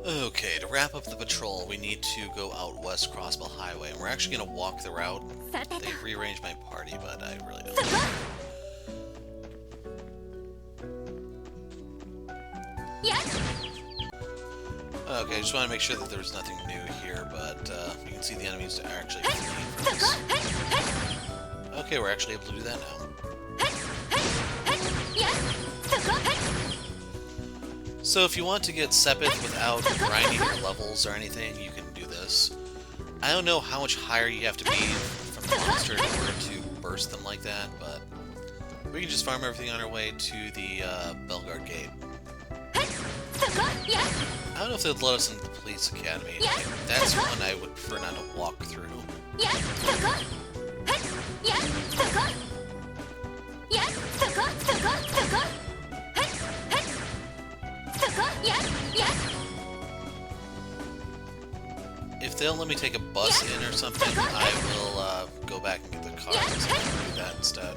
Okay, to wrap up the patrol, we need to go out West Crossbell Highway, and we're actually going to walk the route. They rearranged my party, but I really don't care. Okay, I just want to make sure that there's nothing new here, but you can see the enemies are actually fleeing from this. Okay, we're actually able to do that now. So if you want to get Sepith without grinding your levels or anything, you can do this. I don't know how much higher you have to be from the monster in order to burst them like that, but we can just farm everything on our way to the Bellguard Gate. I don't know if they'd let us into the police academy. Like, that's one I would prefer not to walk through. If they'll let me take a bus in or something, I will go back and get the car and do that instead.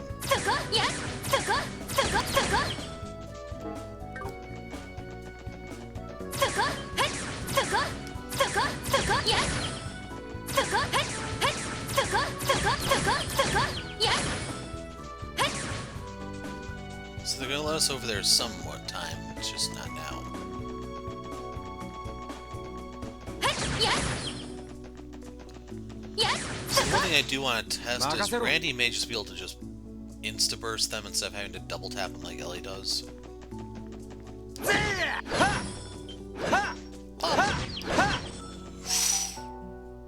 So they're going to let us over there somewhat time, it's just not now. So one thing I do want to test is Randy may just be able to just insta-burst them instead of having to double tap them like Ellie does.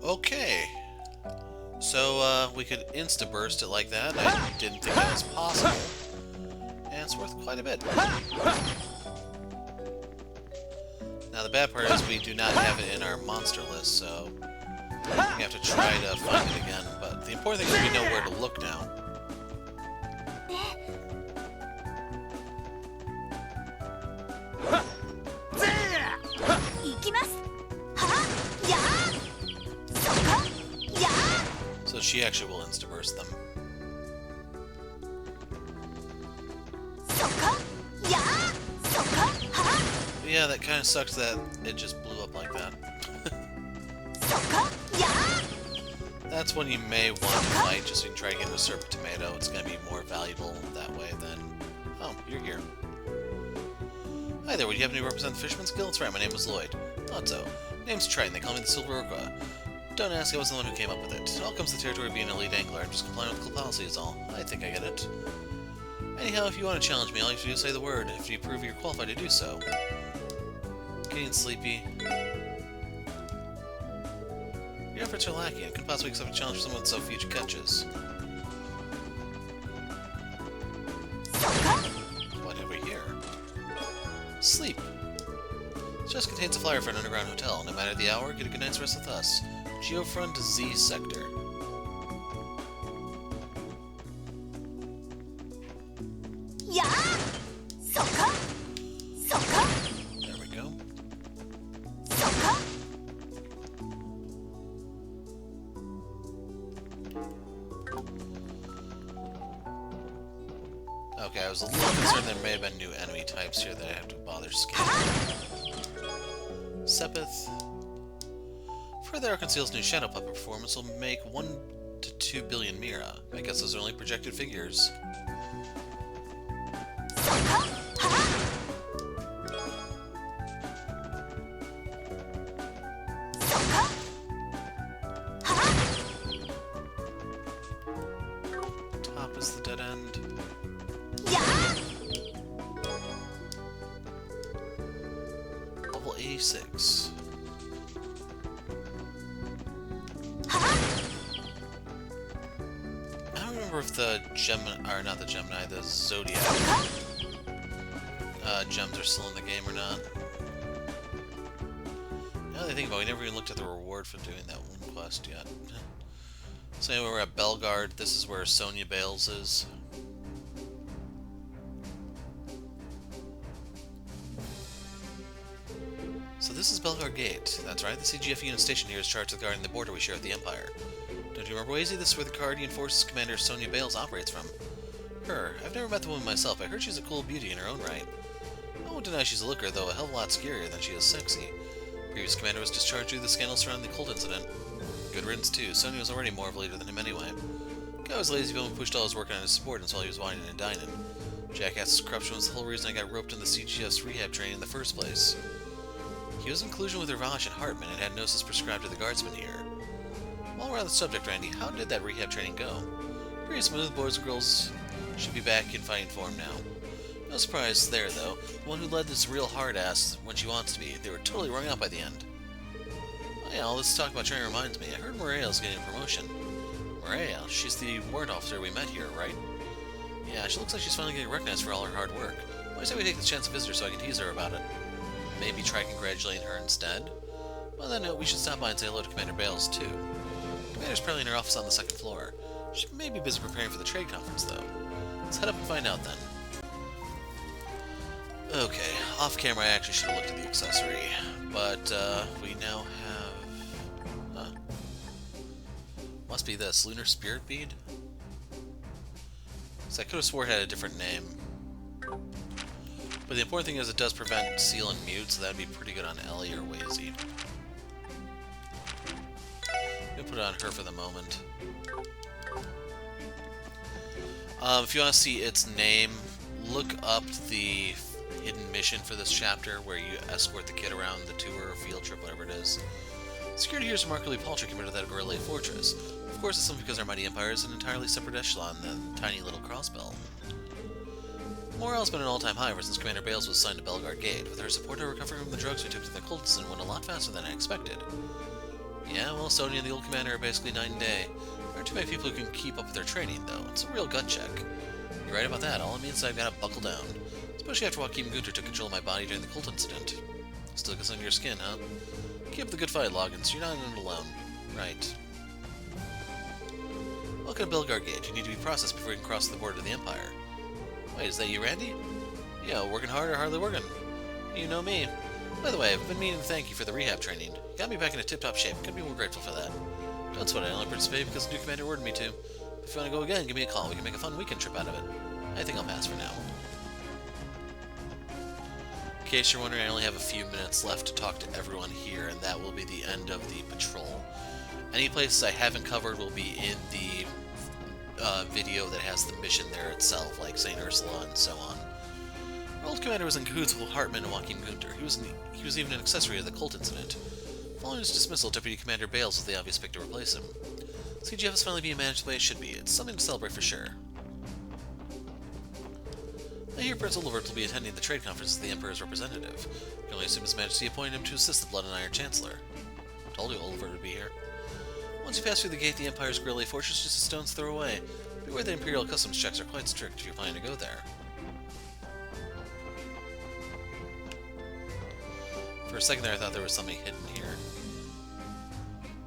Okay. So, we could insta-burst it like that. I didn't think that was possible. And it's worth quite a bit. Now, the bad part is we do not have it in our monster list, so we have to try to find it again. But the important thing is we know where to look now. So she actually will insta-burst them. But yeah, that kind of sucks that it just blew up like that. That's when you may want to fight, just so you can try to get into a Serpent Tomato. It's going to be more valuable that way than... Oh, you're here. Hi there, would you happen to represent the Fisherman's Guild? That's right, my name is Lloyd. Thought so. Name's Triton, they call me the Silver Orca. Don't ask, I was the one who came up with it. It all comes to the territory of being an elite angler. I'm just complying with club policy is all. I think I get it. Anyhow, if you want to challenge me, all you have to do is say the word. If you prove you're qualified to do so. Getting sleepy. Your efforts are lacking. I couldn't possibly accept a challenge from someone with so few catches. What have we here? Sleep. This just contains a flyer for an underground hotel. No matter the hour, get a good night's rest with us. Geofront Z Sector. There we go. Okay, I was a little concerned there may have been new enemy types here that I have to bother scanning. Sepith. Further, Arkansas's new Shadow Puppet performance will make 1 to 2 billion Mira. I guess those are only projected figures. Top is the dead end. Level 86. If the Gemini, or not the Gemini, the Zodiac gems are still in the game or not. Now that I think about it, we never even looked at the reward for doing that one quest yet. So anyway, we're at Bellguard. This is where Sonya Bales is. So this is Bellguard Gate. That's right, the CGF unit station here is charged with guarding the border we share with the Empire. Don't you remember, Wazy? This is where the Cardian Forces Commander Sonya Bales operates from. Her. I've never met the woman myself. I heard she's a cool beauty in her own right. I won't deny she's a looker, though a hell of a lot scarier than she is sexy. Previous commander was discharged due to the scandal surrounding the cult incident. Good riddance, too. Sonya was already more of a leader than him anyway. Guy was lazy, but pushed all his work on his subordinates while he was whining and dining. Jackass's corruption was the whole reason I got roped into CGF's rehab training in the first place. He was in collusion with Ravash and Hartman and had gnosis prescribed to the guardsmen here. While we're on the subject, Randy, how did that rehab training go? Pretty smooth. Boys and girls should be back in fighting form now. No surprise there, though. The one who led this real hard-ass when she wants to be. They were totally wrung out by the end. Oh yeah, all this talk about training reminds me. I heard Morale's getting a promotion. Morale? She's the warrant officer we met here, right? Yeah, she looks like she's finally getting recognized for all her hard work. Why say we take this chance to visit her so I can tease her about it? Maybe try congratulating her instead? On that note, we should stop by and say hello to Commander Bales, too. Commander's probably in her office on the second floor. She may be busy preparing for the trade conference, though. Let's head up and find out, then. Okay, off camera I actually should have looked at the accessory, but we now have... Must be this, Lunar Spirit Bead? So I could have swore it had a different name. But the important thing is it does prevent seal and mute, so that would be pretty good on Ellie or Wazy. I'm gonna put it on her for the moment. If you want to see its name, look up the hidden mission for this chapter where you escort the kid around the tour or field trip, whatever it is. Security here is remarkably paltry compared to that of Gorilla Fortress. Of course, it's simply because our mighty empire is an entirely separate echelon than tiny little Crossbell. Morale's been an all-time high ever since Commander Bales was assigned to Bellguard Gate. With her support, our recovery from the drugs we took to the cultists went a lot faster than I expected. Yeah, well, Sonya and the old commander are basically night and day. There aren't too many people who can keep up with their training, though. It's a real gut check. You're right about that. All it means is I've got to buckle down. Especially after Joachim Gunter took control of my body during the cult incident. Still gets under your skin, huh? Keep up the good fight, Loggins. You're not in it alone. Right. Welcome to Bellguard Gate. You need to be processed before you can cross the border to the Empire. Wait, is that you, Randy? Yeah, working hard or hardly working? You know me. By the way, I've been meaning to thank you for the rehab training. You got me back in a tip-top shape. Couldn't be more grateful for that. Don't sweat it. I only participated because the new commander ordered me to. If you want to go again, give me a call. We can make a fun weekend trip out of it. I think I'll pass for now. In case you're wondering, I only have a few minutes left to talk to everyone here, and that will be the end of the patrol. Any places I haven't covered will be in the video that has the mission there itself, like St. Ursula and so on. Our old commander was in cahoots with Hartman and Joachim Gunter. He was even an accessory to the cult incident. Following his dismissal, Deputy Commander Bales was the obvious pick to replace him. CGF is finally being managed the way it should be. It's something to celebrate for sure. I hear Prince Olivert will be attending the trade conference as the Emperor's representative. You can only assume His Majesty appointed him to assist the Blood and Iron Chancellor. Told you Olivert would be here. Once you pass through the gate, the Empire's Guerrilla Fortress is just a stone's throw away. Beware the Imperial customs checks are quite strict if you're planning to go there. For a second there, I thought there was something hidden here.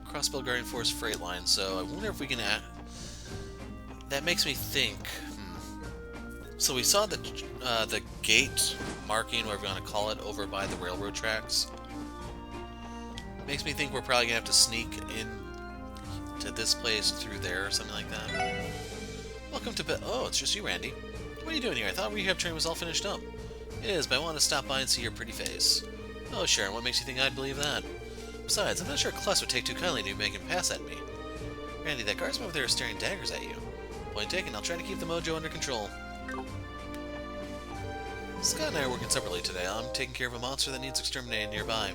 Crossbell Guardian Force freight line, so I wonder if we can add... That makes me think... So we saw the gate marking, whatever you want to call it, over by the railroad tracks. Makes me think we're probably going to have to sneak in to this place through there or something like that. Welcome to Oh, it's just you, Randy. What are you doing here? I thought rehab training was all finished up. It is, but I want to stop by and see your pretty face. Oh, Sharon, what makes you think I'd believe that? Besides, I'm not sure Kless would take too kindly to making a pass at me. Randy, that guardsman over there is staring daggers at you. Point taken, I'll try to keep the mojo under control. Scott and I are working separately today. I'm taking care of a monster that needs exterminating nearby.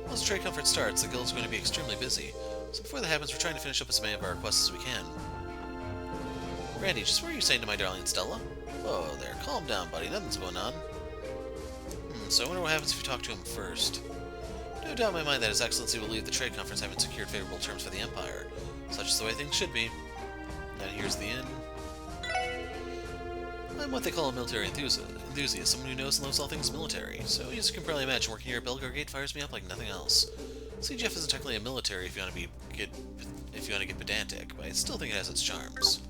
Once the trade conference starts, the guild's going to be extremely busy. So before that happens, we're trying to finish up as many of our requests as we can. Randy, just what are you saying to my darling Stella? Whoa there, calm down, buddy. Nothing's going on. So I wonder what happens if you talk to him first. No doubt in my mind that His Excellency will leave the trade conference having secured favorable terms for the Empire. Such is the way things should be. Now here's the inn. I'm what they call a military enthusiast, someone who knows and loves all things military. So as you can probably imagine, working here at Bellguard Gate fires me up like nothing else. CGF isn't technically a military if you want to get pedantic, but I still think it has its charms.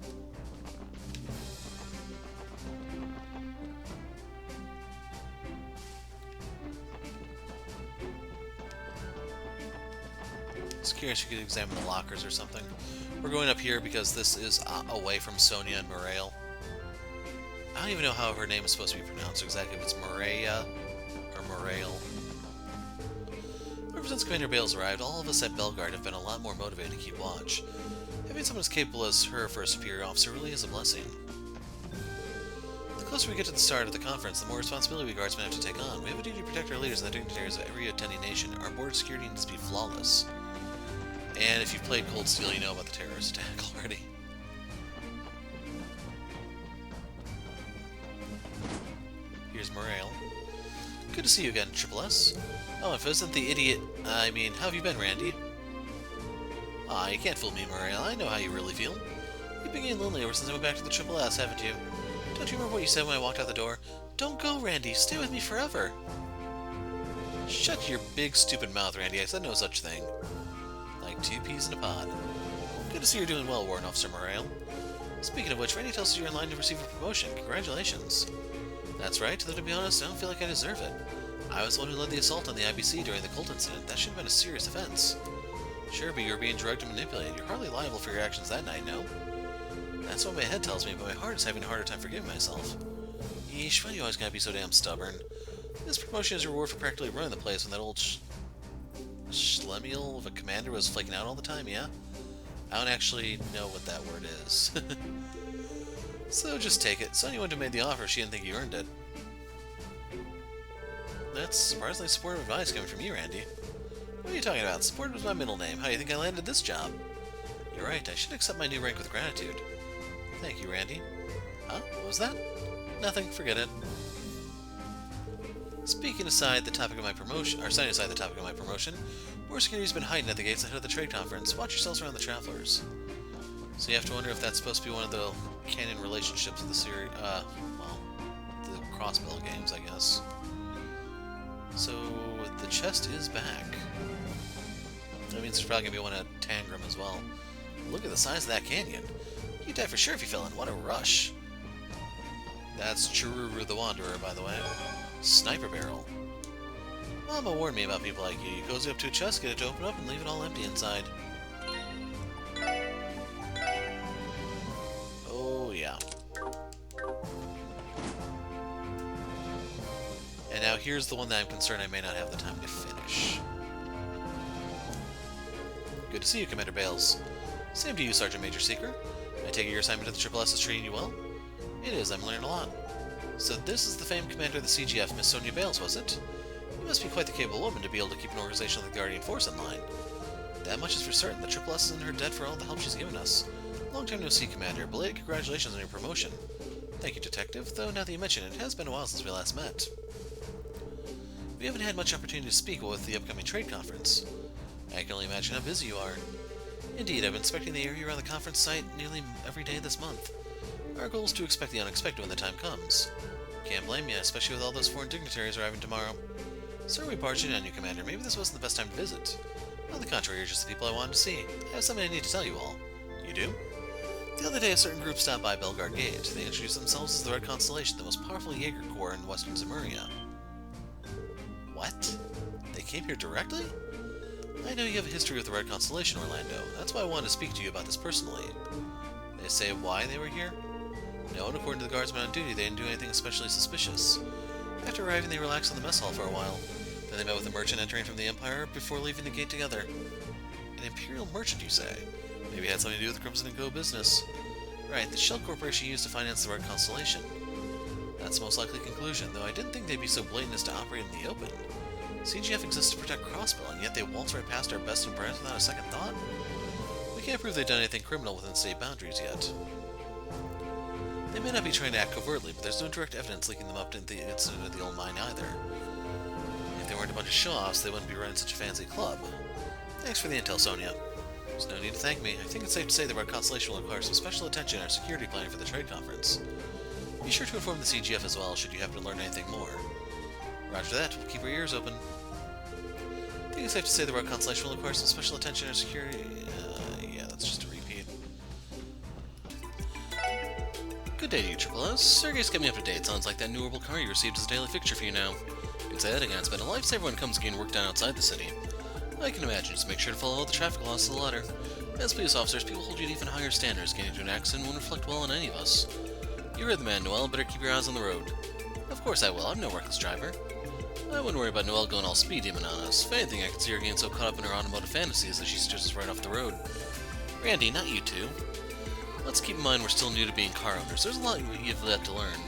Just curious if you could examine the lockers or something. We're going up here because this is away from Sonya and Morale. I don't even know how her name is supposed to be pronounced exactly, if it's Moraya or Morale. We're Ever since Commander Bales arrived, all of us at Bellguard have been a lot more motivated to keep watch. Having someone as capable as her for a superior officer really is a blessing. The closer we get to the start of the conference, the more responsibility we guardsmen have to take on. We have a duty to protect our leaders and the dignitaries of every attending nation. Our border security needs to be flawless. And if you've played Cold Steel, you know about the terrorist attack already. Here's Morale. Good to see you again, Triple S. Oh, if it isn't the idiot... I mean, how have you been, Randy? Ah, you can't fool me, Morale. I know how you really feel. You've been getting lonely ever since I went back to the Triple S, haven't you? Don't you remember what you said when I walked out the door? Don't go, Randy. Stay with me forever. Shut your big, stupid mouth, Randy. I said no such thing. Like 2 peas in a pod. Good to see you're doing well, Warrant Officer Morale. Speaking of which, Randy tells us you're in line to receive a promotion. Congratulations. That's right, though to be honest, I don't feel like I deserve it. I was the one who led the assault on the IBC during the cult incident. That should have been a serious offense. Sure, but you were being drugged and manipulated. You're hardly liable for your actions that night, no? That's what my head tells me, but my heart is having a harder time forgiving myself. Yeesh, why do you always gotta be so damn stubborn? This promotion is a reward for practically running the place when that old schlemiel of a commander was flaking out all the time, yeah? I don't actually know what that word is. So just take it. So anyone who made the offer, she didn't think you earned it. That's surprisingly supportive advice coming from you, Randy. What are you talking about? Support was my middle name. How do you think I landed this job? You're right, I should accept my new rank with gratitude. Thank you, Randy. Huh? What was that? Nothing, forget it. Setting aside the topic of my promotion, more security's been hiding at the gates ahead of the trade conference. Watch yourselves around the travelers. So you have to wonder if that's supposed to be one of the canon relationships of the series, well, the Crossbell games, I guess. So, the chest is back. That means there's probably going to be one at Tangram as well. Look at the size of that canyon. You'd die for sure if you fell in. What a rush. That's Chururu the Wanderer, by the way. Sniper barrel. Mama warned me about people like you. You cozy up to a chest, get it to open up, and leave it all empty inside. Oh, yeah. And now here's the one that I'm concerned I may not have the time to finish. Good to see you, Commander Bales. Same to you, Sergeant Major Seeker. I take it your assignment at the Triple S is treating you well? It is, I'm learning a lot. So this is the famed commander of the CGF, Miss Sonia Bales, was it? You must be quite the capable woman to be able to keep an organization like the Guardian Force in line. That much is for certain. The Triple S is in her debt for all the help she's given us. Long time no see, Commander. Belated congratulations on your promotion. Thank you, Detective, though now that you mention it, it has been a while since we last met. We haven't had much opportunity to speak with the upcoming trade conference. I can only imagine how busy you are. Indeed, I've been inspecting the area around the conference site nearly every day this month. Our goal is to expect the unexpected when the time comes. Can't blame you, especially with all those foreign dignitaries arriving tomorrow. Sorry we barged in on you, Commander. Maybe this wasn't the best time to visit. On the contrary, you're just the people I wanted to see. I have something I need to tell you all. You do? The other day, a certain group stopped by Bellguard Gate. They introduced themselves as the Red Constellation, the most powerful Jaeger Corps in western Zemuria. What? They came here directly? I know you have a history with the Red Constellation, Orlando. That's why I wanted to speak to you about this personally. They say why they were here? No, and according to the guardsmen on duty, they didn't do anything especially suspicious. After arriving, they relaxed in the mess hall for a while. Then they met with a merchant entering from the Empire before leaving the gate together. An Imperial merchant, you say? Maybe it had something to do with Crimson & Co. business. Right, the shell corporation used to finance the Red Constellation. That's the most likely conclusion, though I didn't think they'd be so blatant as to operate in the open. CGF exists to protect Crossbell, and yet they waltz right past our best and brightest without a second thought? We can't prove they've done anything criminal within state boundaries yet. They may not be trying to act covertly, but there's no direct evidence linking them up to the incident at the old mine either. If they weren't a bunch of show-offs, they wouldn't be running such a fancy club. Thanks for the intel, Sonia. There's no need to thank me. I think it's safe to say the Red Constellation will require some special attention in our security planning for the trade conference. Be sure to inform the CGF as well, should you happen to learn anything more. Roger that. We'll keep our ears open. I think it's safe to say the Red Constellation will require some special attention in our security... yeah, that's just a repeat. Good day to you, Triple S. Sergey's kept me up to date. Sounds like that new orbital car you received is a daily fixture for you now. You can say that again. It's been a lifesaver when it comes to getting work done outside the city. I can imagine. Just make sure to follow all the traffic laws to the letter. As police officers, people hold you to even higher standards. Getting into an accident won't reflect well on any of us. You heard the man, Noel. Better keep your eyes on the road. Of course I will. I'm no reckless driver. I wouldn't worry about Noelle going all speed demon on us. If anything, I could see her getting so caught up in her automotive fantasies that she steers us right off the road. Randy, not you two. Let's keep in mind we're still new to being car owners. There's a lot you've yet to learn.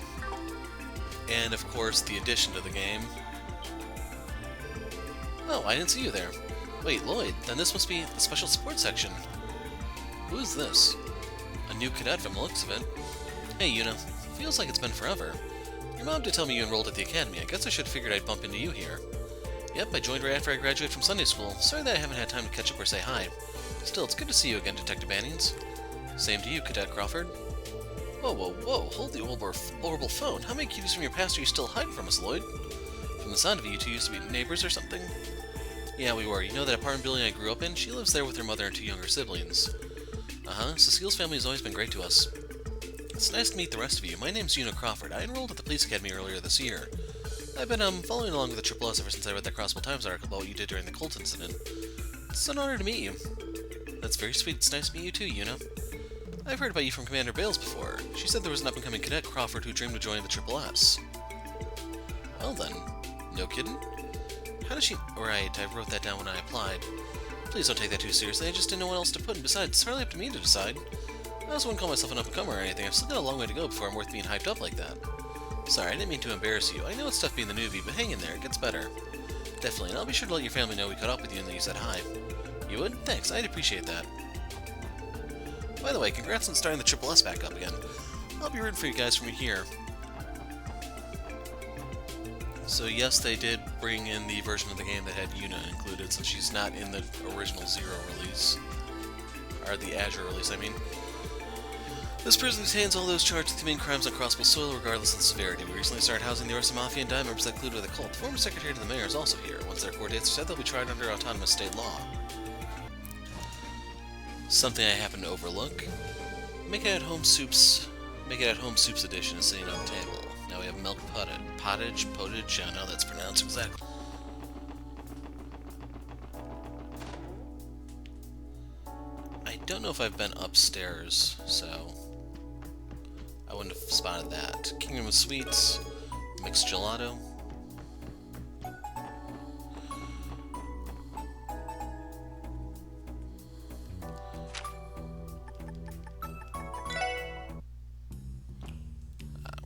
And, of course, the addition to the game. Oh, I didn't see you there. Wait, Lloyd, then this must be the special support section. Who is this? A new cadet from the looks of it. Hey, Juna. Feels like it's been forever. Your mom did tell me you enrolled at the academy. I guess I should have figured I'd bump into you here. Yep, I joined right after I graduated from Sunday school. Sorry that I haven't had time to catch up or say hi. Still, it's good to see you again, Detective Bannings. Same to you, Cadet Crawford. Whoa, whoa, whoa, hold the horrible phone. How many cuties from your past are you still hiding from us, Lloyd? From the sound of it, you two used to be neighbors or something? Yeah, we were. You know that apartment building I grew up in? She lives there with her mother and two younger siblings. Cecile's family has always been great to us. It's nice to meet the rest of you. My name's Juna Crawford. I enrolled at the police academy earlier this year. I've been following along with the Triple S ever since I read that Crossbell Times article about what you did during the Colt incident. It's an honor to meet you. That's very sweet. It's nice to meet you too, Juna. I've heard about you from Commander Bales before. She said there was an up-and-coming cadet, Crawford, who dreamed of joining the Triple S. Well then, no kidding? How does she... Right, I wrote that down when I applied. Please don't take that too seriously, I just didn't know what else to put, and besides, it's hardly up to me to decide. I also wouldn't call myself an up-and-comer or anything. I've still got a long way to go before I'm worth being hyped up like that. Sorry, I didn't mean to embarrass you. I know it's tough being the newbie, but hang in there, it gets better. Definitely, and I'll be sure to let your family know we caught up with you and that you said hi. You would? Thanks, I'd appreciate that. By the way, congrats on starting the Triple S back up again. I'll be rooting for you guys from here. So yes, they did bring in the version of the game that had Juna included, since she's not in the original Zero release. Or the Azure release, I mean. This prison contains all those charged with committing crimes on Crossbell soil, regardless of the severity. We recently started housing the Orson Mafia and Dime members that included with the cult. The former secretary to the mayor is also here. Once their court dates are set, they'll be tried under autonomous state law. Something I happen to overlook. Make it at home soups edition is sitting on the table. Now we have milk pottage, I don't know how that's pronounced exactly. I don't know if I've been upstairs, so I wouldn't have spotted that. Kingdom of Sweets, mixed gelato.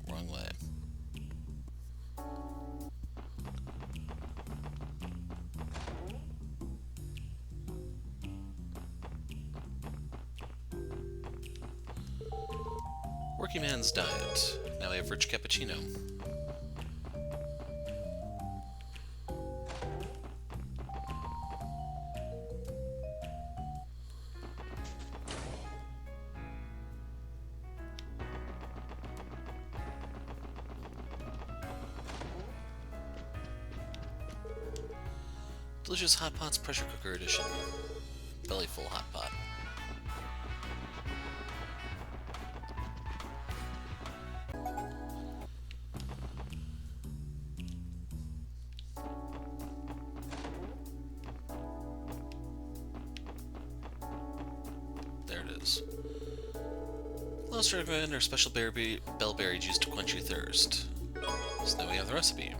Wrong way. Working Man's Diet. Now we have rich cappuccino. Delicious Hot Pots Pressure Cooker Edition. Belly full hot pot. There it is. Let's recommend our special bellberry juice to quench your thirst. So now we have the recipe.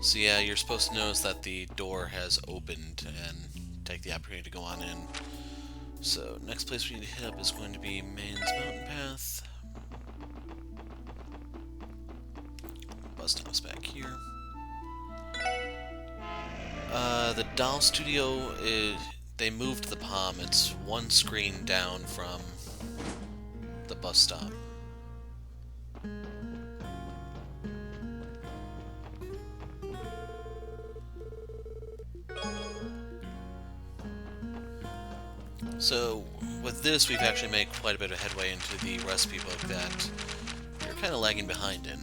So yeah, you're supposed to notice that the door has opened and take the opportunity to go on in. So next place we need to hit up is going to be Maine's Mountain Path. Bus stop's back here. The Doll Studio they moved the Palm. It's one screen down from the bus stop. So, with this, we've actually made quite a bit of headway into the recipe book that you're kind of lagging behind in.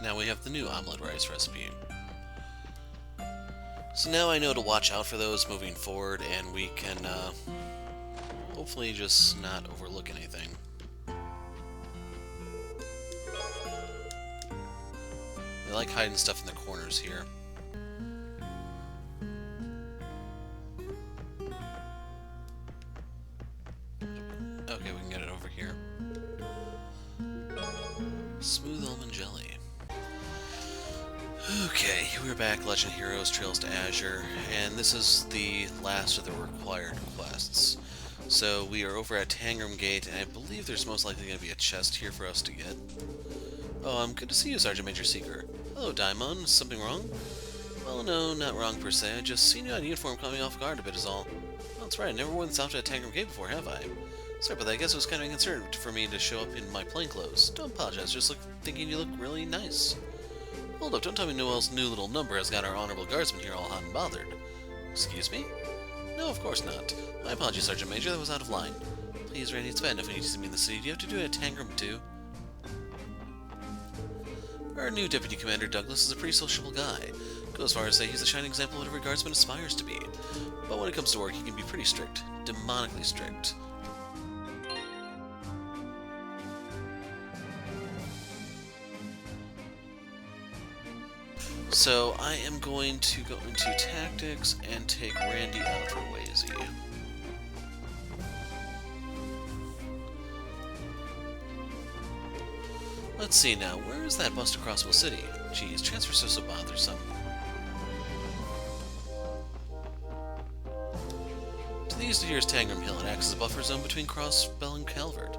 Now we have the new omelet rice recipe. So now I know to watch out for those moving forward, and we can hopefully just not overlook anything. I like hiding stuff in the corners here. Okay, we can get it over here. Smooth almond jelly. Okay, we're back, Legend Heroes Trails to Azure, and this is the last of the required quests. So we are over at Tangram Gate, and I believe there's most likely going to be a chest here for us to get. Oh, good to see you, Sergeant Major Seeker. Hello, Daimon. Is something wrong? Well, no, not wrong per se. I just seen you on uniform caught me off guard a bit is all. Well, that's right, I never worn this outfit at Tangram Gate before, have I? Sorry, but I guess it was kind of inconsiderate for me to show up in my plain clothes. Don't apologize, just thinking you look really nice. Hold up, don't tell me Noel's new little number has got our honorable guardsman here all hot and bothered. Excuse me? No, of course not. My apologies, Sergeant Major, that was out of line. Please, Randy, it's bad enough when you see me in the city. Do you have to do it at Tangram, too? Our new Deputy Commander, Douglas, is a pretty sociable guy. Go as far as say he's a shining example of what every guardsman aspires to be. But when it comes to work, he can be pretty strict. Demonically strict. So, I am going to go into Tactics and take Randy out for Wazy. Let's see now, where is that bus to Crossbell City? Geez, transfers are so bothersome. To the east of here is Tangram Hill. It acts as a buffer zone between Crossbell and Calvert.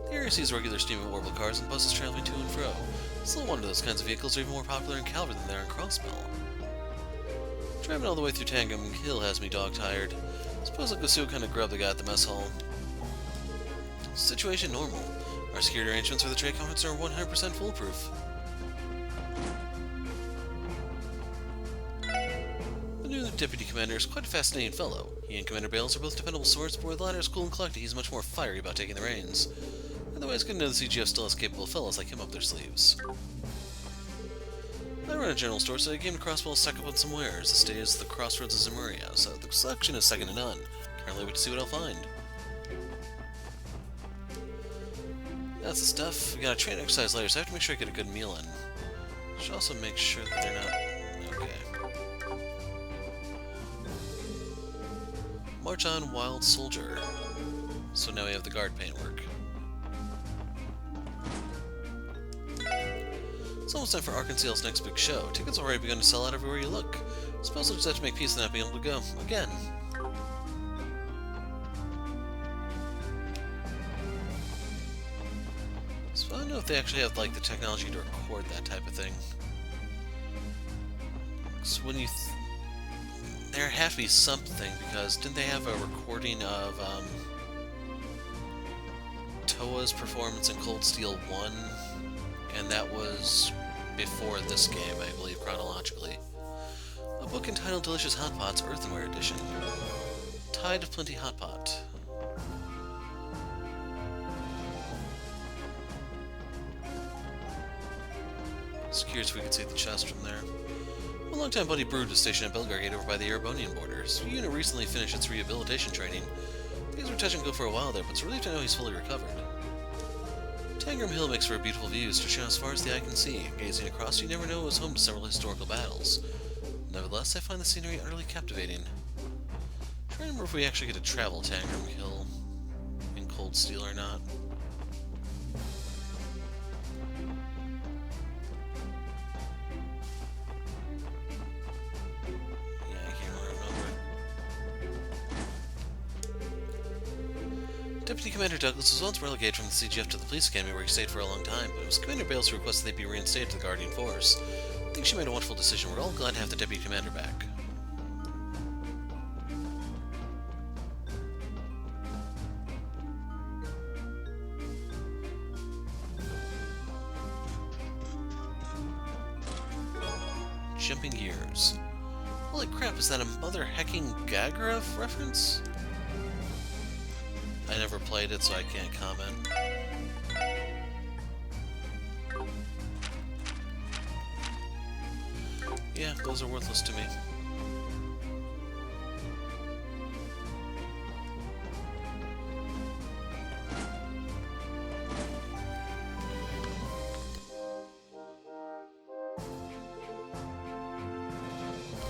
The area sees regular steam and warble cars and buses traveling to and fro. It's no wonder those kinds of vehicles are even more popular in Calvert than they are in Crossbell. Driving all the way through Tangram Hill has me dog-tired. Suppose I'll go see what kind of grub they got at the mess hall. Situation normal. Our security arrangements for the trade conference are 100% foolproof. The new Deputy Commander is quite a fascinating fellow. He and Commander Bales are both dependable swords, but where the latter is cool and collected, he's much more fiery about taking the reins. Otherwise, good to know the CGF still has capable fellows like him up their sleeves. I run a general store, so I came to Crossbell to stock up on some wares. The state is the crossroads of Zemuria, so the selection is second to none. Can't really wait to see what I'll find. That's the stuff. We got a train exercise later, so I have to make sure I get a good meal in. Should also make sure that they're not... Okay. March on, Wild Soldier. So now we have the guard paintwork. It's almost time for Arkansas's next big show. Tickets have already begun to sell out everywhere you look. Suppose we'll just have to make peace with not being able to go. Again. So I don't know if they actually have, like, the technology to record that type of thing. So when you... there have to be something, because didn't they have a recording of, Toa's performance in Cold Steel 1? And that was before this game, I believe, chronologically. A book entitled Delicious Hot Pots, Earthenware Edition. Tide of Plenty Hot Pot. Just curious if we could see the chest from there. A longtime buddy Brood was stationed at Bellguard Gate over by the Erebonian borders. Juna recently finished its rehabilitation training. Things were touch and go for a while there, but it's relieved to know he's fully recovered. Tangram Hill makes for a beautiful view, stretching as far as the eye can see. Gazing across, you never know it was home to several historical battles. Nevertheless, I find the scenery utterly captivating. I'm trying to remember if we actually get to travel Tangram Hill in Cold Steel or not. Yeah, I can't really remember. Deputy Commander Douglas was once relegated from the CGF to the Police Academy where he stayed for a long time, but it was Commander Bales who requested they be reinstated to the Guardian Force. I think she made a wonderful decision. We're all glad to have the Deputy Commander back. Jumping gears. Holy crap, is that a Mother Hecking Gagraf reference? I never played it, so I can't comment. Yeah, those are worthless to me.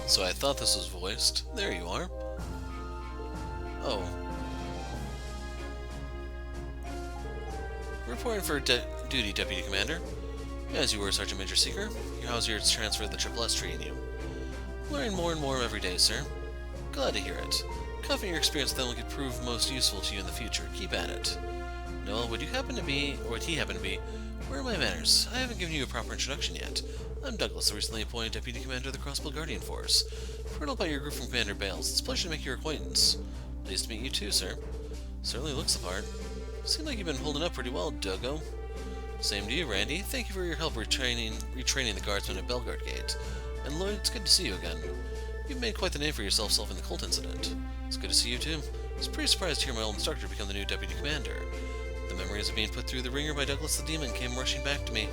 So I thought this was voiced. There you are. Oh. Reporting for duty, Deputy Commander. As you were, Sergeant Major Seeker, how's your transfer to the Triple S treating you? Learning more and more every day, sir. Glad to hear it. Confident your experience then will prove most useful to you in the future. Keep at it. Noel, would he happen to be, where are my manners? I haven't given you a proper introduction yet. I'm Douglas, the recently appointed Deputy Commander of the Crossbell Guardian Force. Heard all about your group from Commander Bales. It's a pleasure to make your acquaintance. Pleased to meet you too, sir. Certainly looks the part. Seem like you've been holding up pretty well, Duggo. Same to you, Randy. Thank you for your help retraining the guardsmen at Bellguard Gate. And Lloyd, it's good to see you again. You've made quite the name for yourself solving the cult incident. It's good to see you too. I was pretty surprised to hear my old instructor become the new Deputy Commander. The memories of being put through the ringer by Douglas the Demon came rushing back to me.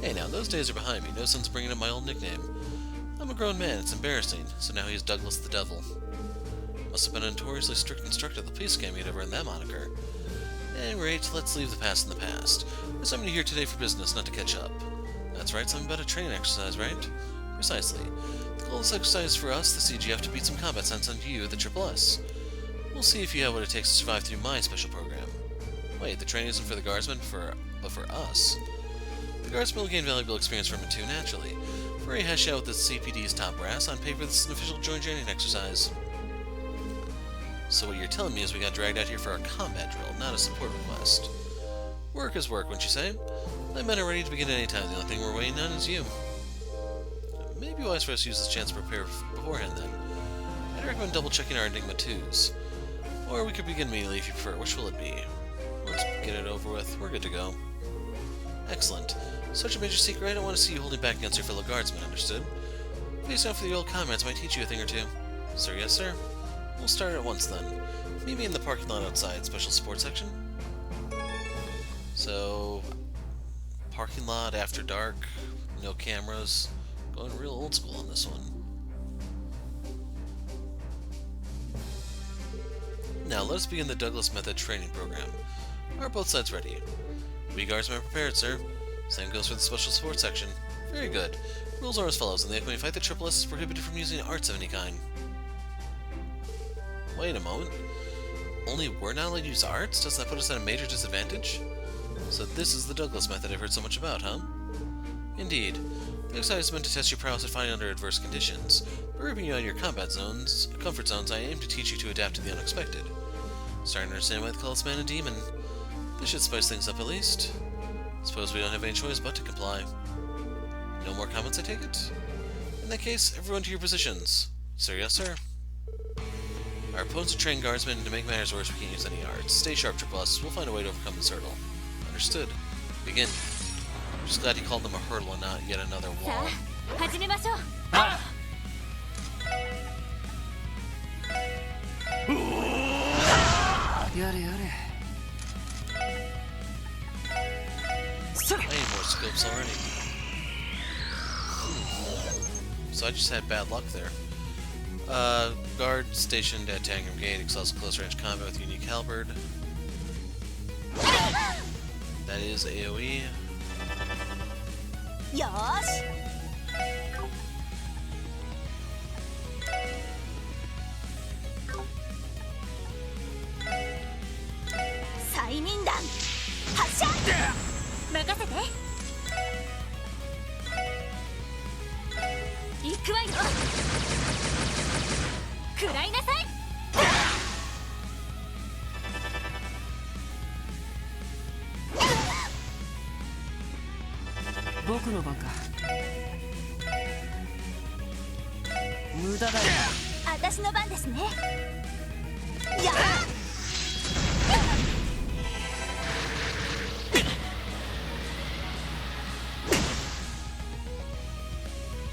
Hey now, those days are behind me. No sense bringing up my old nickname. I'm a grown man, it's embarrassing. So now he's Douglas the Devil. Must have been a notoriously strict instructor at the police academy to earn that moniker. At any rate, let's leave the past in the past. There's something here today for business, not to catch up. That's right, something about a training exercise, right? Precisely. The goal of this exercise for us, the CGF, to beat some combat sense onto you, the Triple S. We'll see if you have what it takes to survive through my special program. Wait, the training isn't for the guardsmen, but for us. The guardsmen will gain valuable experience from it too, naturally. Very hash out with the CPD's top brass. On paper, this is an official joint training exercise. So what you're telling me is we got dragged out here for a combat drill, not a support request. Work is work, wouldn't you say? My men are ready to begin at any time. The only thing we're waiting on is you. It may be wise for us to use this chance to prepare beforehand, then. I'd recommend double-checking our Enigma 2s. Or we could begin immediately if you prefer. Which will it be? Let's get it over with. We're good to go. Excellent. Such a major secret, I don't want to see you holding back against your fellow guardsmen, understood? Based off of the old comrades, might teach you a thing or two. Sir, yes, sir? We'll start at once, then. Meet me in the parking lot outside, special support section. So, parking lot after dark, no cameras. Going real old school on this one. Now, let us begin the Douglas Method training program. Are both sides ready? We guardsmen are prepared, sir. Same goes for the special support section. Very good. Rules are as follows. In the opening fight, the Triple S is prohibited from using arts of any kind. Wait a moment. Only we're not allowed to use arts? Doesn't that put us at a major disadvantage? So this is the Douglas method I've heard so much about, huh? Indeed. The exercise is meant to test your prowess at fighting under adverse conditions. By ripping you out of your comfort zones, I aim to teach you to adapt to the unexpected. Starting to understand why they call this man a demon. This should spice things up at least. Suppose we don't have any choice but to comply. No more comments, I take it? In that case, everyone to your positions. Sir, yes, sir. Our opponents are trained guardsmen, and to make matters worse, we can't use any arts. Stay sharp, Triple S. We'll find a way to overcome this hurdle. Understood. Begin. I'm just glad he called them a hurdle and not yet another wall. I need more scopes already. So I just had bad luck there. Guard stationed at Tangram Gate excels close range combat with unique halberd. That is AoE. Yosh. Sainindan. Hassha. Makasete. Iku wa yo. Kurai nasai. 僕の番か。無駄だよ。私の番ですね。やっ。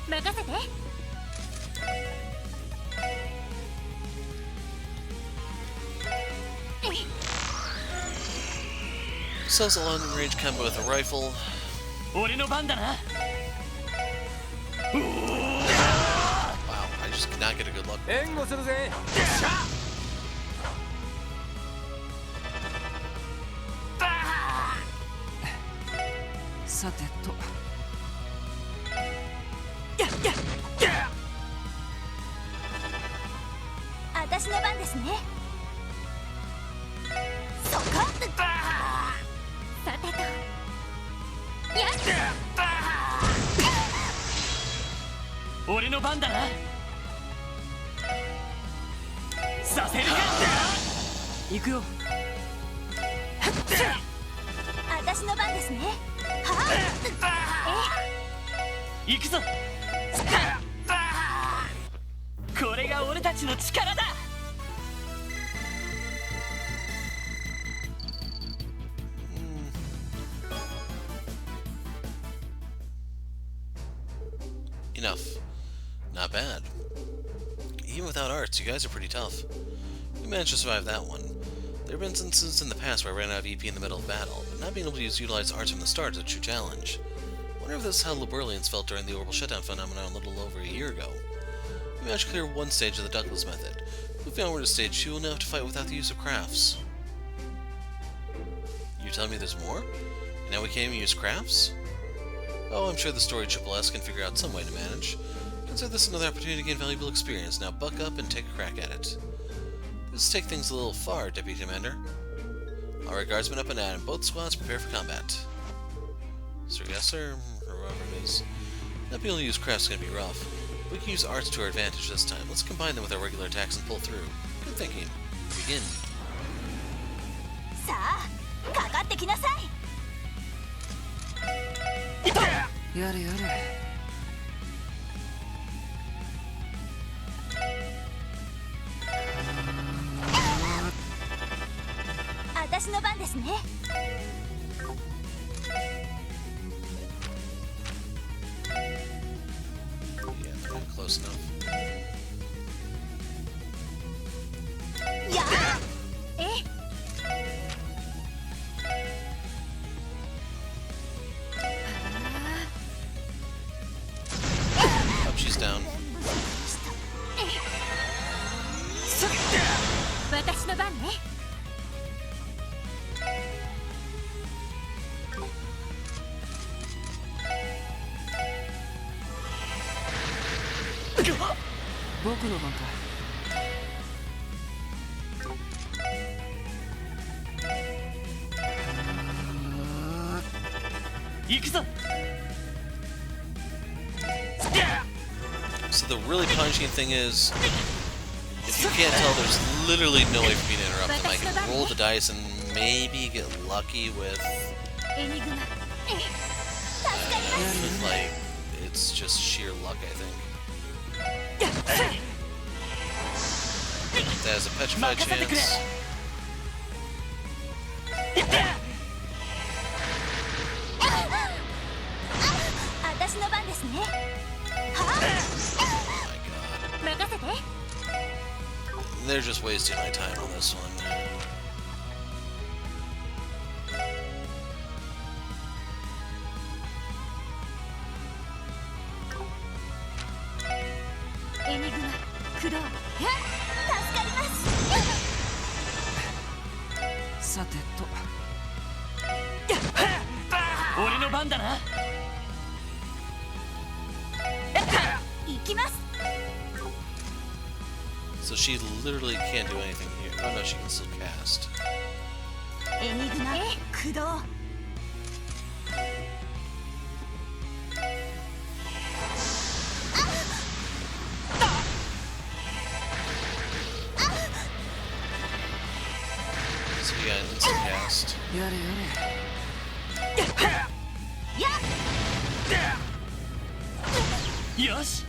任せて。Sells a long-range combo with a rifle. 俺の番だな。Wow, I just cannot get a good look. 援護するぜ。さてと。私の番ですね。そこ。さて。俺の番だな。させるか。行くよ。私の番ですね。行くぞ。これが俺たちの力だ。Enough. Not bad. Even without arts, you guys are pretty tough. We managed to survive that one. There have been instances in the past where I ran out of EP in the middle of battle, but not being able to utilize arts from the start is a true challenge. I wonder if this is how Liberlians felt during the orbital shutdown phenomenon a little over a year ago. We managed to clear one stage of the Douglas method. Moving onward to stage 2, we'll now have to fight without the use of crafts. You're telling me there's more? And now we can't even use crafts? Oh, I'm sure the story Triple S can figure out some way to manage. Consider this another opportunity to gain valuable experience. Now buck up and take a crack at it. This will take things a little far, Deputy Commander. Alright, guardsmen up and at him. Both squads prepare for combat. Sir, yes, sir. Or whatever it is. Not being able to use crafts is going to be rough. We can use arts to our advantage this time. Let's combine them with our regular attacks and pull through. Good thinking. Begin. さあ、かかってきなさい。やれやれ。私の番ですね。Yeah, they're not close enough. やあ。Oh, she's down. 私の番ね。僕の番か。行くぞ。So the really punishing thing is, if you can't tell, there's literally no way for me to interrupt them. I can roll the dice and maybe get lucky with, like, it's just sheer luck, I think. That has a petrified chance. 私の番ですね。は Oh あ。 my god. 任せて。 They're just wasting my time on this one. エニグマ、駆動。助かります。さてと。俺の番だな。行きます。 So she literally can't do anything here. Oh no, she can still cast. エニグマ、駆動。So we got an instant cast. やれやれ。よし。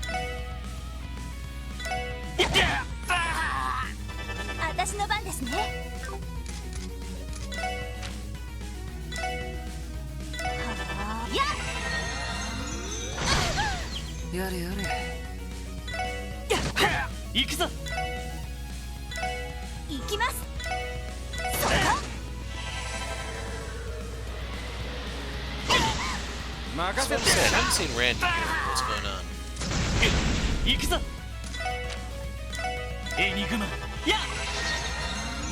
私の番ですね。はあ。やれやれ。行くぞ。行きます。 I was about to say, I haven't seen Randy here. What's going on? 行くぞ。エニグマ。や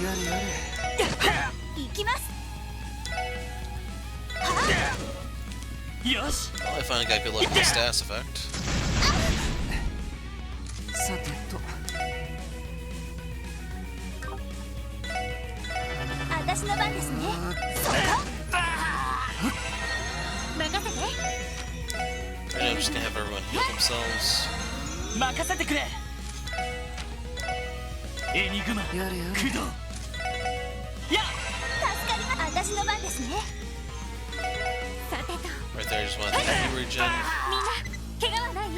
れやれ。行きます。よし。 Well, I finally got good luck with the status effect. さてと。私の番ですね。そこ。任せて。just gonna have everyone heal themselves. 任せてくれエニグマ駆動やっ助かります。私の番ですね。さてと Right there, I just wanted to heal regen. みんな怪我はない？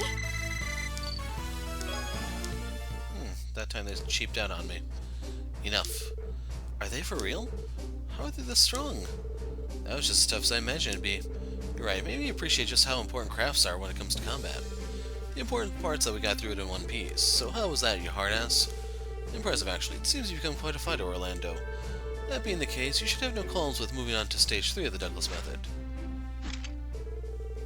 That time they cheaped out on me. Enough. Are they for real? How are they this strong? That was just as tough as I imagined it'd be. You're right, maybe you appreciate just how important crafts are when it comes to combat. The important part's that we got through it in one piece. So how was that, you hard ass? Impressive, actually. It seems you've become quite a fighter, Orlando. That being the case, you should have no qualms with moving on to stage 3 of the Douglas method.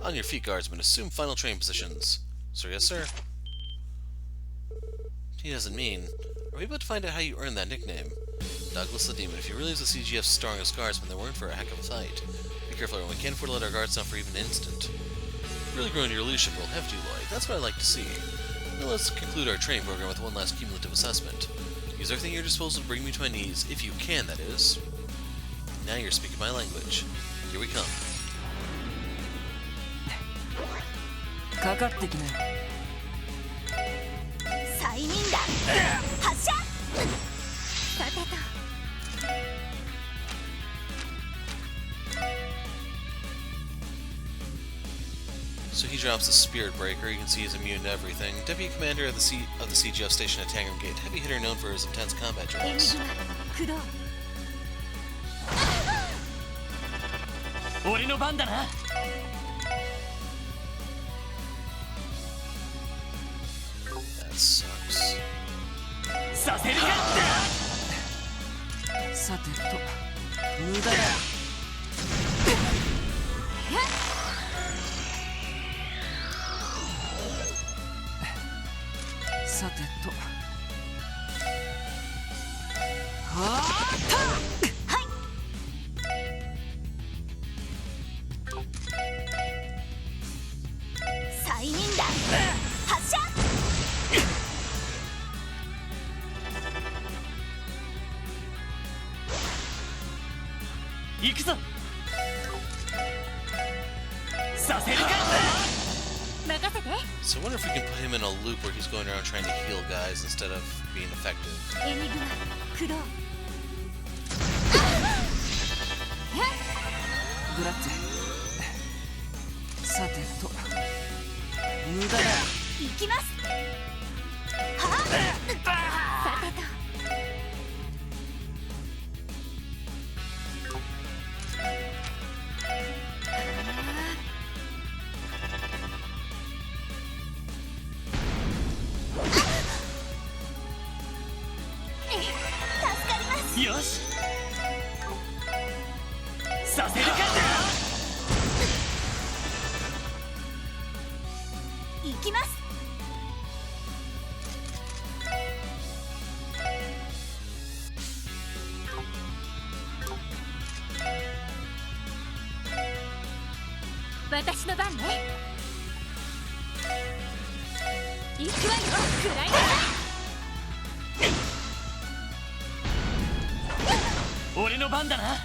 On your feet, guardsmen. Assume final training positions. Sir, yes, sir. He doesn't mean. Are we about to find out how you earned that nickname? Douglas the Demon. If you really is the CGF's strongest guardsman, they weren't for a heck of a fight. Be careful, everyone. We can't afford to let our guards down for even an instant. You've really grown your leadership role, haven't you, Lloyd? That's what I'd like to see. Now let's conclude our training program with one last cumulative assessment. Use everything at your disposal to bring me to my knees, if you can, that is. Now you're speaking my language. Here we come. かかってきな催眠弾発射。さてと So he drops the Spirit Breaker. You can see he's immune to everything. Deputy Commander of the CGF station at Tangram Gate. Heavy hitter known for his intense combat エニ drills. グマ駆動。俺の番だな That sucks. させるかさてと無駄ださてとはあった催眠弾発射。行くぞさせるか任せて。 So I wonder if we can put him in a loop where he's going around trying to heal guys instead of being effective. エニグマ駆動。グラッツェさてと無駄だ行きます。はあ。さてと よしさせるか行きます。私の番ね。行くわよ。食らいなさい。俺の番だなは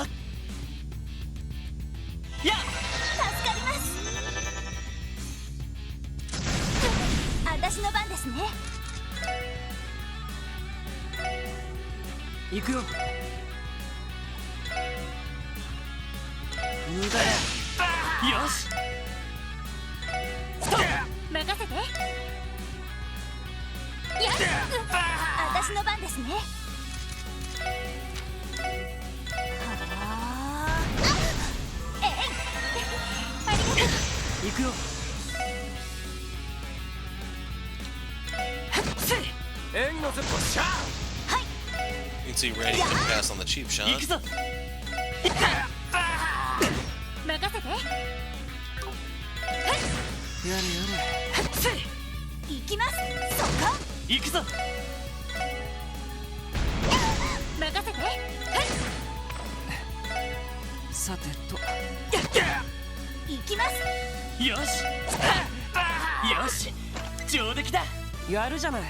あやっ助かります。私の番ですね。行くよ無駄だよし任せて。やっ私の番ですね。はあ。えい。ありがとう。行くよ縁のセットシャー You can see Randy can pass on the cheap 行く shot. ぞ任せて。やれやれ行きます。そこ。行くぞ任せて。さてと行きます。よしよし上出来だやるじゃない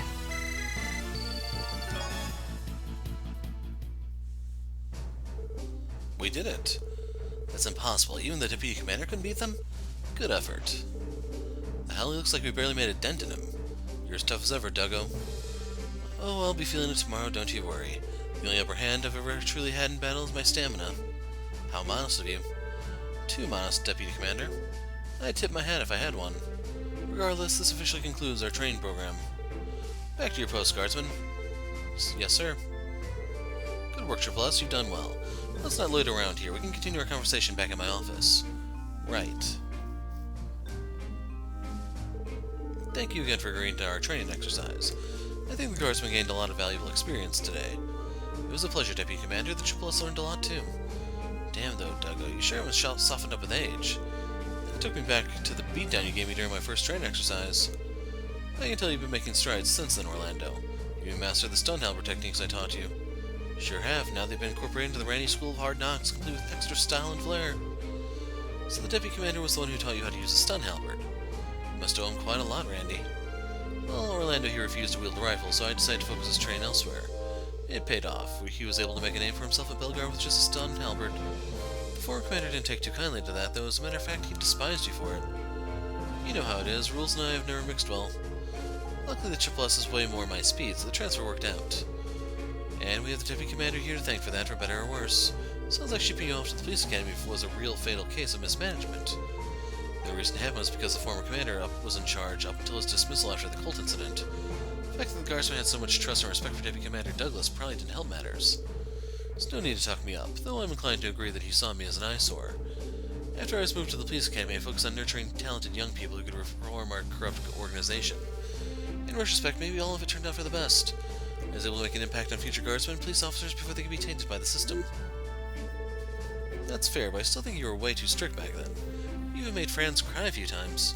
We did it. That's impossible. Even the deputy commander couldn't beat them? Good effort. The hell, he looks like we barely made a dent in him. You're as tough as ever, Duggo. Oh, I'll be feeling it tomorrow, don't you worry. The only upper hand I've ever truly had in battle is my stamina. How modest of you. Too modest, Deputy Commander. I'd tip my hat if I had one. Regardless, this officially concludes our training program. Back to your post, Guardsman. Yes, sir. Good work, Triple S. You've done well. Let's not loiter around here. We can continue our conversation back at my office. Right. Thank you again for agreeing to our training exercise. I think the Guardsman gained a lot of valuable experience today. It was a pleasure, Deputy Commander. The Triple S learned a lot, too. Damn, though, Duggo, you sure was softened up with age. It took me back to the beatdown you gave me during my first training exercise. I can tell you've been making strides since then, Orlando. You even mastered the stun halberd techniques I taught you. Sure have. Now they've been incorporated into the Randy School of Hard Knocks, complete with extra style and flair. So the Deputy Commander was the one who taught you how to use a stun halberd. You must owe him quite a lot, Randy. Well, Orlando here refused to wield the rifle, so I decided to focus his training elsewhere. It paid off. He was able to make a name for himself at Bellguard with just a stun halberd. The former commander didn't take too kindly to that, though as a matter of fact, he despised you for it. You know how it is. Rules and I have never mixed well. Luckily, the Triple S is way more my speed, so the transfer worked out. And we have the Deputy Commander here to thank for that, for better or worse. Sounds like shipping you off to the police academy was a real fatal case of mismanagement. The reason it happened was because the former commander was in charge up until his dismissal after the Colt incident. The fact that the Guardsman had so much trust and respect for Deputy Commander Douglas probably didn't help matters. There's no need to talk me up, though I'm inclined to agree that he saw me as an eyesore. After I was moved to the police academy, I focused on nurturing talented young people who could reform our corrupt organization. In retrospect, maybe all of it turned out for the best. I was able to make an impact on future Guardsmen and police officers before they could be tainted by the system. That's fair, but I still think you were way too strict back then. You even made Franz cry a few times.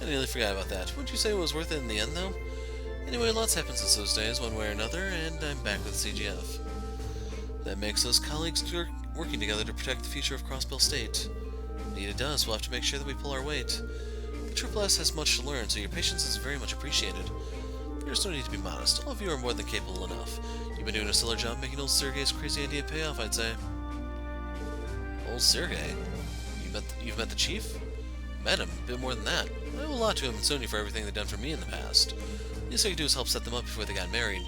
I nearly forgot about that. Wouldn't you say it was worth it in the end, though? Anyway, lots happened since those days, one way or another, and I'm back with CGF. That makes us colleagues working together to protect the future of Crossbell State. Indeed it does. We'll have to make sure that we pull our weight. The Triple S has much to learn, so your patience is very much appreciated. There's no need to be modest. All of you are more than capable enough. You've been doing a stellar job making old Sergei's crazy idea pay off, I'd say. Old Sergei? You've met the Chief? Met him? A bit more than that. I owe a lot to him and Sonya for everything they've done for me in the past. The least I could do is help set them up before they got married.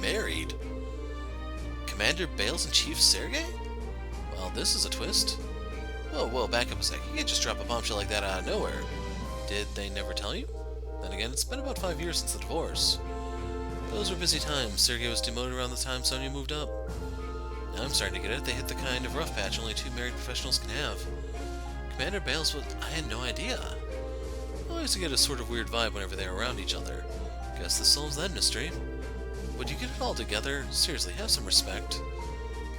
Married? Commander Bales and Chief Sergei? Well, this is a twist. Whoa, back up a sec. You can't just drop a bombshell like that out of nowhere. Did they never tell you? Then again, it's been about 5 years since the divorce. Those were busy times. Sergei was demoted around the time Sonya moved up. Now I'm starting to get it. They hit the kind of rough patch only two married professionals can have. Commander Bales was... I had no idea. I always get a sort of weird vibe whenever they're around each other. Guess this solves that mystery. Would you get it all together? Seriously, have some respect.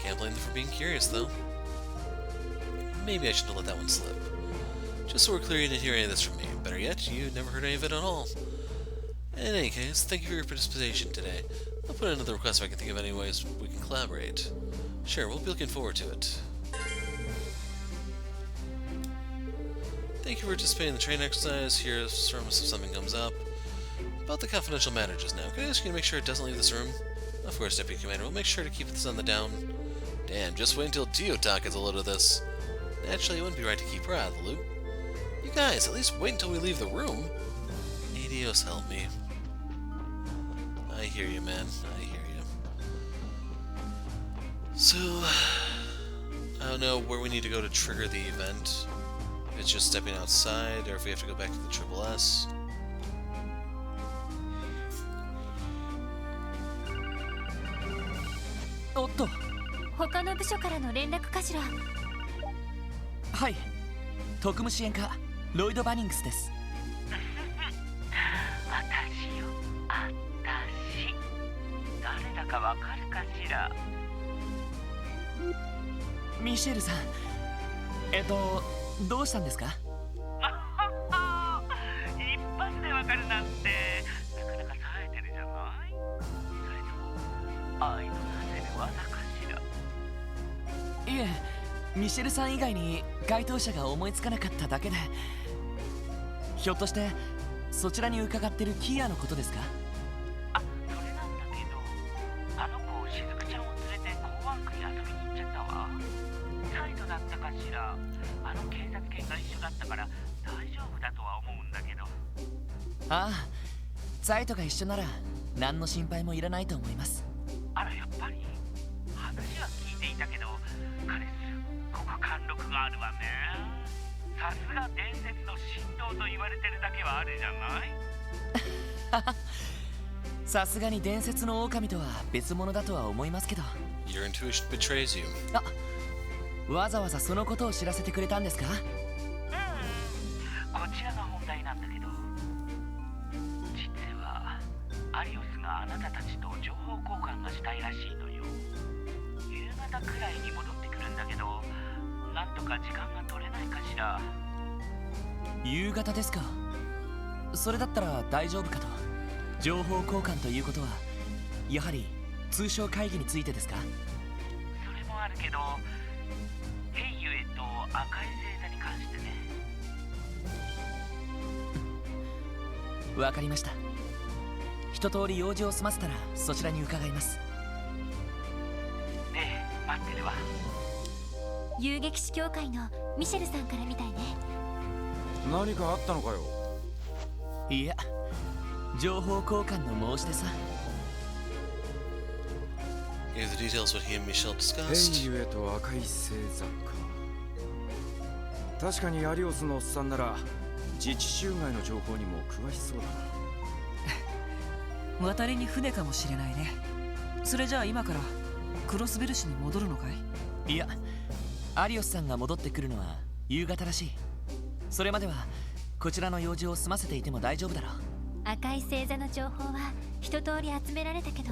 Can't blame them for being curious, though. Maybe I shouldn't have let that one slip. Just so we're clear, you didn't hear any of this from me. Better yet, you never heard any of it at all. In any case, thank you for your participation today. I'll put in another request if I can think of any ways we can collaborate. Sure, we'll be looking forward to it. Thank you for participating in the training exercise. Here's from us if something comes up. About the confidential matter just now, could I ask you to make sure it doesn't leave this room? Of course, Deputy Commander, we'll make sure to keep this on the down. Damn, just wait until Teotok gets a load of this. Naturally, it wouldn't be right to keep her out of the loop. You guys, at least wait until we leave the room. Adios, help me. I hear you, man. I hear you. So, I don't know where we need to go to trigger the event. If it's just stepping outside, or if we have to go back to the Triple S. Otto. 他の部署からの連絡かしら。はい、特務支援課ロイド・バニングスです。私よ、私。誰だかわかるかしら。ミシェルさん、どうしたんですか？一発でわかるなんて、なかなか冴えてるじゃない。それとも愛のなせる技かしら。いえ、ミシェルさん以外に該当者が思いつかなかっただけで。ひょっとしてそちらに伺ってるキアのことですか？あ、それなんだけど、あの子しずくちゃんを連れて港湾区に遊びに行っちゃかしら。あの警察犬が一緒だったから大丈夫だとは思うんだけど。ああ、ザイトが一緒なら何の心配もいらないと思います。あら、やっぱり話は聞いていたけど、彼すっごく貫禄があるわね。さすが伝説の神童と言われてるだけはあるじゃない。さすがに伝説の狼とは別物だとは思いますけど。 Your intuition betrays you. わざわざそのことを知らせてくれたんですか？こちらが本題なんだけど、実はアリオスがあなたたちと情報交換がしたいらしいのよ。夕方くらいに戻ってくるんだけど、なんとか時間が取れないかしら。夕方ですか。それだったら大丈夫かと。情報交換ということはやはり通商会議についてですか？それもあるけど、ヘイユエと赤い星座に関してね。わかりました。一通り用事を済ませたらそちらに伺います。ねえ、待ってるわ。遊撃士協会のミシェルさんからみたいね。何かあったのかよ。いや、情報交換の申し出さ。 Gave the details what he and Michelle ヘ discussed. イユエと赤い星座か。確かにアリオスのおっさんなら自治州外の情報にも詳しそうだな。渡りに船かもしれないね。それじゃあ今からクロスベル市に戻るのかい？いや、アリオスさんが戻ってくるのは夕方らしい。それまではこちらの用事を済ませていても大丈夫だろう。赤い星座の情報は一通り集められたけど、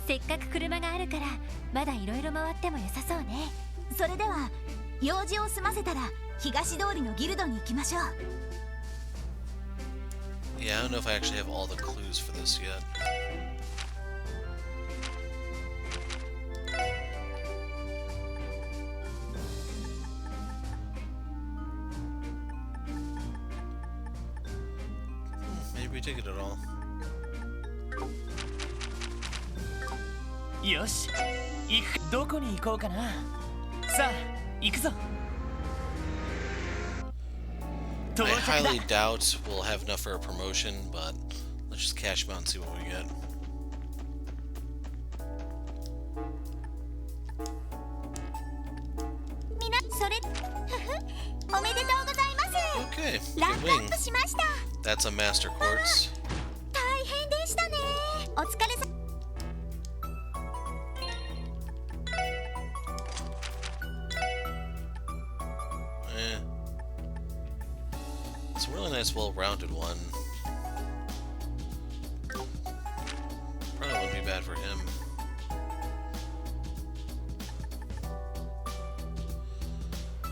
せっかく車があるからまだいろいろ回っても良さそうね。それでは用事を済ませたら東通りのギルドに行きましょう。 Yeah, I don't know if I actually have all the clues for this yet. Maybe we take it at all. よし、行く。どこに行こうかな。さあ、行くぞ。 I highly doubt we'll have enough for a promotion, but let's just cash them out and see what we get. みな、それおめでとうございます。 Okay, ラ good ンクア wing. ップしました。 That's a master quartz. 大変でしたね。お疲れさ。 Eh. It's a really nice, well-rounded one. Probably wouldn't be bad for him.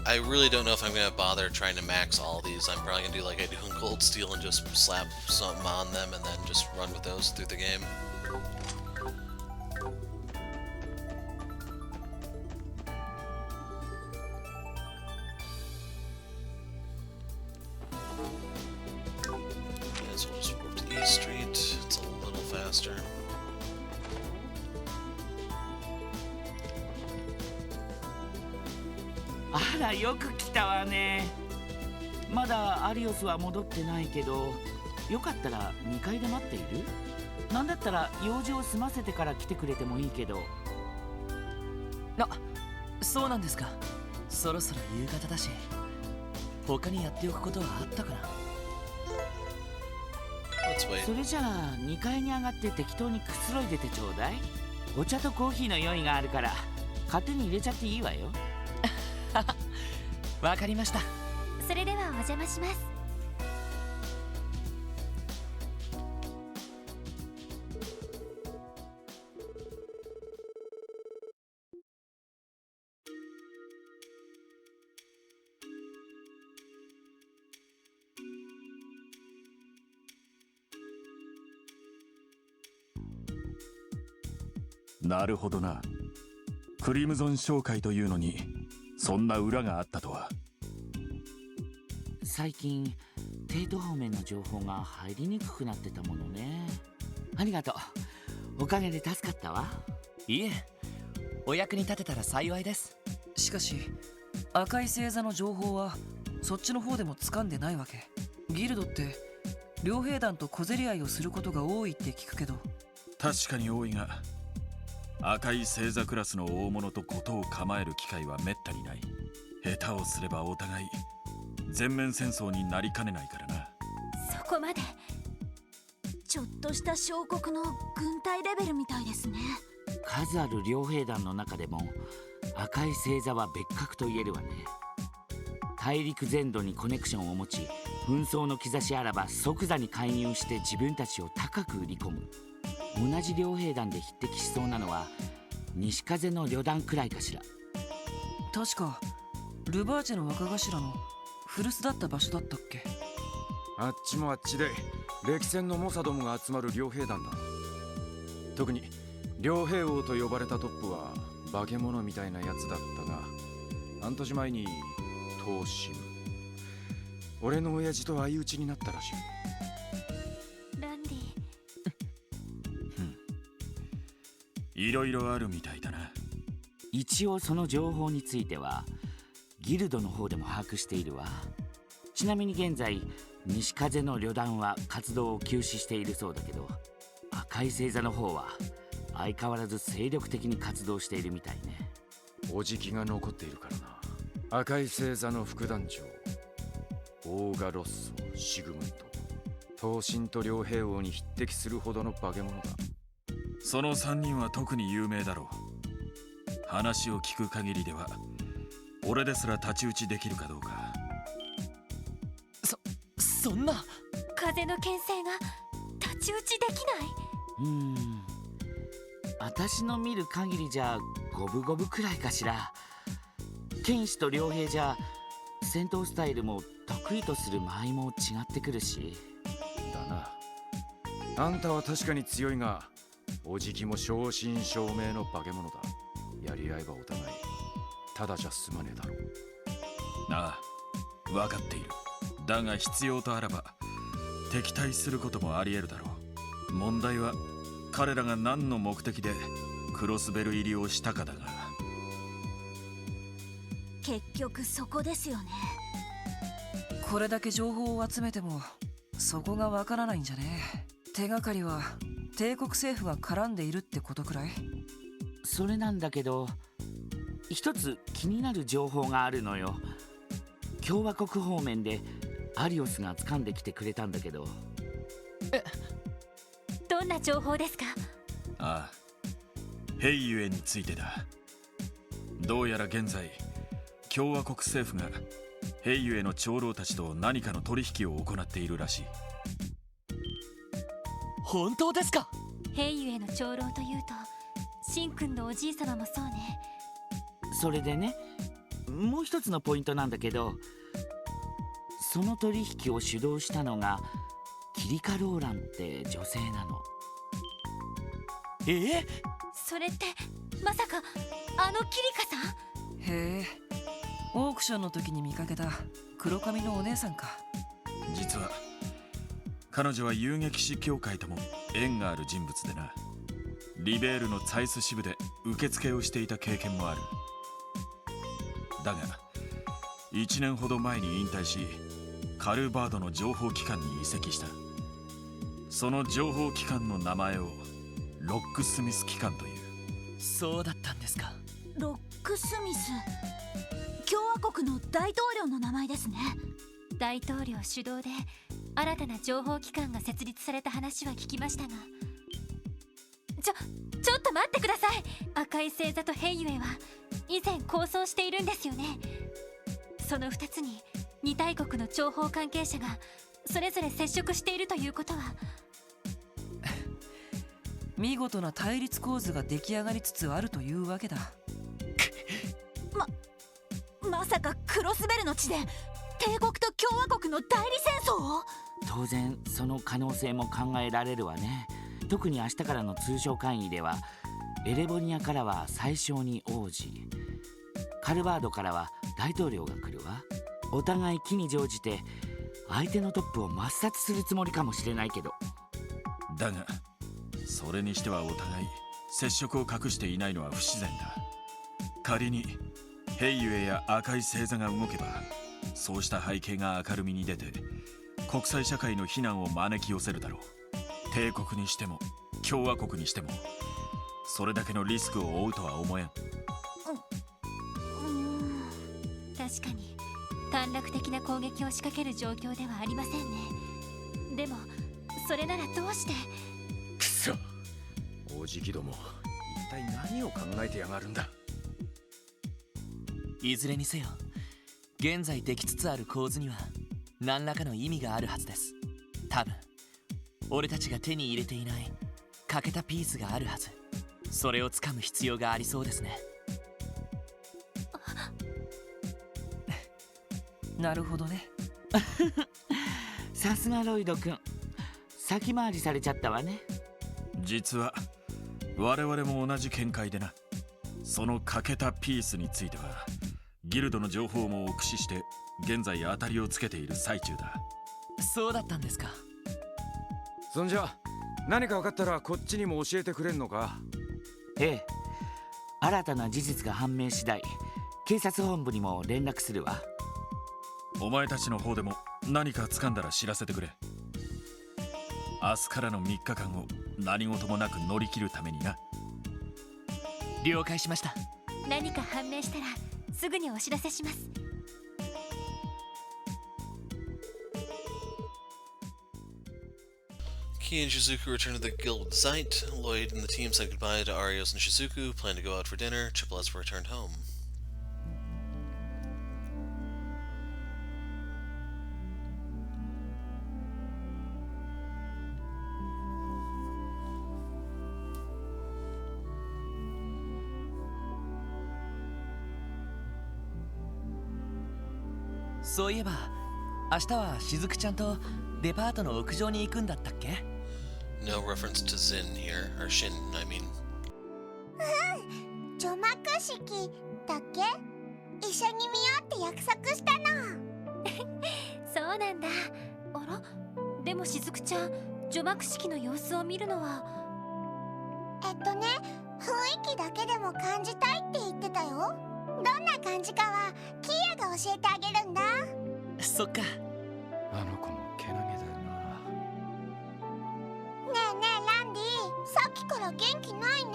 I really don't know if I'm gonna bother trying to max all these. I'm probably gonna do like I do in Cold Steel and just slap something on them and then just run with those through the game. Yeah, so we'll just warp to East Street. It's a little faster. あら、よく来たわね。まだアリオスは戻ってないけど、よかったら2階で待っている？なんだったら用事を済ませてから来てくれてもいいけど。あ、そうなんですか。そろそろ夕方だし、他にやっておくことはあったかな。 Let's wait. それじゃあ2階に上がって適当にくつろいでてちょうだい。お茶とコーヒーの用意があるから勝手に入れちゃっていいわよ。わかりました。それではお邪魔します。なるほどな。クリムゾン商会というのにそんな裏があったとは。最近帝都方面の情報が入りにくくなってたものね。ありがとう。おかげで助かったわ。いえ、お役に立てたら幸いです。しかし、赤い星座の情報はそっちの方でも掴んでないわけ？ギルドって両兵団と小競り合いをすることが多いって聞くけど。確かに多いが、赤い星座クラスの大物と事を構える機会はめったにない。下手をすればお互い全面戦争になりかねないからな。そこまで。ちょっとした小国の軍隊レベルみたいですね。数ある両兵団の中でも赤い星座は別格と言えるわね。大陸全土にコネクションを持ち、紛争の兆しあらば即座に介入して自分たちを高く売り込む。同じ両兵団で匹敵しそうなのは西風の旅団くらいかしら。確かルバーチェの若頭の古巣だった場所だったっけ？あっちもあっちで歴戦の猛者どもが集まる両兵団だ。特に両兵王と呼ばれたトップは化け物みたいなやつだったが、半年前に東進、俺の親父と相打ちになったらしい。ランディ。いろいろあるみたいだな。一応その情報についてはギルドの方でも把握しているわ。ちなみに現在西風の旅団は活動を休止しているそうだけど、赤い星座の方は相変わらず精力的に活動しているみたいね。おじきが残っているからな。赤い星座の副団長オーガロッソ・シグムント、東進と両兵王に匹敵するほどの化け物だ。その3人は特に有名だろう。話を聞く限りでは俺ですら太刀打ちできるかどうか。そんな。風の牽制が太刀打ちできない。私の見る限りじゃ五分五分くらいかしら。剣士と両兵じゃ戦闘スタイルも得意とする間合いも違ってくるし。だな。あんたは確かに強いが、おじきも正真正銘の化け物だ。やり合えばお互いただじゃ済まねえだろう。ああ、分かっている。だが必要とあらば敵対することもあり得るだろう。問題は彼らが何の目的でクロスベル入りをしたかだが。結局そこですよね。これだけ情報を集めてもそこがわからないんじゃね。手がかりは帝国政府が絡んでいるってことくらい？それなんだけど、一つ気になる情報があるのよ。共和国方面でアリオスが掴んできてくれたんだけど。どんな情報ですか？ああ、ヘイユエについてだ。どうやら現在共和国政府がヘイユエの長老たちと何かの取引を行っているらしい。本当ですか？ヘイユへの長老というとシンくんのおじい様もそうね。それでね、もう一つのポイントなんだけど、その取引を主導したのがキリカ・ローランって女性なの。それってまさかあのキリカさん？へえ、オークションの時に見かけた黒髪のお姉さんか。実は彼女は遊撃士協会とも縁がある人物でな。リベールのツァイス支部で受付をしていた経験もある。だが1年ほど前に引退し、カルバードの情報機関に移籍した。その情報機関の名前をロックスミス機関という。そうだったんですか。ロックスミス、共和国の大統領の名前ですね。大統領主導で新たな情報機関が設立された話は聞きましたが、ちょっと待ってください。赤い星座とヘイユエは以前構想しているんですよね。その2つに2大国の諜報関係者がそれぞれ接触しているということは。見事な対立構図が出来上がりつつあるというわけだ。まさかクロスベルの地で帝国と共和国の代理戦争を？当然その可能性も考えられるわね。特に明日からの通商会議ではエレボニアからは最小に王子、カルバードからは大統領が来るわ。お互い機に乗じて相手のトップを抹殺するつもりかもしれないけど。だがそれにしてはお互い接触を隠していないのは不自然だ。仮にヘイユエや赤い星座が動けば、そうした背景が明るみに出て国際社会の非難を招き寄せるだろう。帝国にしても共和国にしてもそれだけのリスクを負うとは思えん。確かに短絡的な攻撃を仕掛ける状況ではありませんね。でもそれならどうして。くそ、おじきども、一体何を考えてやがるんだ。いずれにせよ、現在できつつある構図には何らかの意味があるはずです。多分俺たちが手に入れていない欠けたピースがあるはず。それをつかむ必要がありそうですね。なるほどね。さすがロイド君、先回りされちゃったわね。実は我々も同じ見解でな。その欠けたピースについてはギルドの情報網を駆使して現在当たりをつけている最中だ。そうだったんですか。そんじゃ何か分かったらこっちにも教えてくれんのか。ええ、新たな事実が判明次第警察本部にも連絡するわ。お前たちの方でも何か掴んだら知らせてくれ。明日からの3日間を何事もなく乗り切るためにな。了解しました。何か判明したらすぐにお知らせします。Key and Shizuku return to the guild site. Lloyd and the team said goodbye to Arios and Shizuku, plan to go out for dinner. Triple S returned home. .そういえば明日はしずくちゃんとデパートの屋上に行くんだったっけ？ No reference to Zin here, or Shin, I mean. 除幕式だっけ？一緒に見ようって約束したの。そうなんだ。あら、でもしずくちゃん、除幕式の様子を見るのは。雰囲気だけでも感じたいって言ってたよ。どんな感じかはキーヤが教えてあげるんだ。そっか。あの子もけなげだよな。ねえねえランディ、さっきから元気ないね。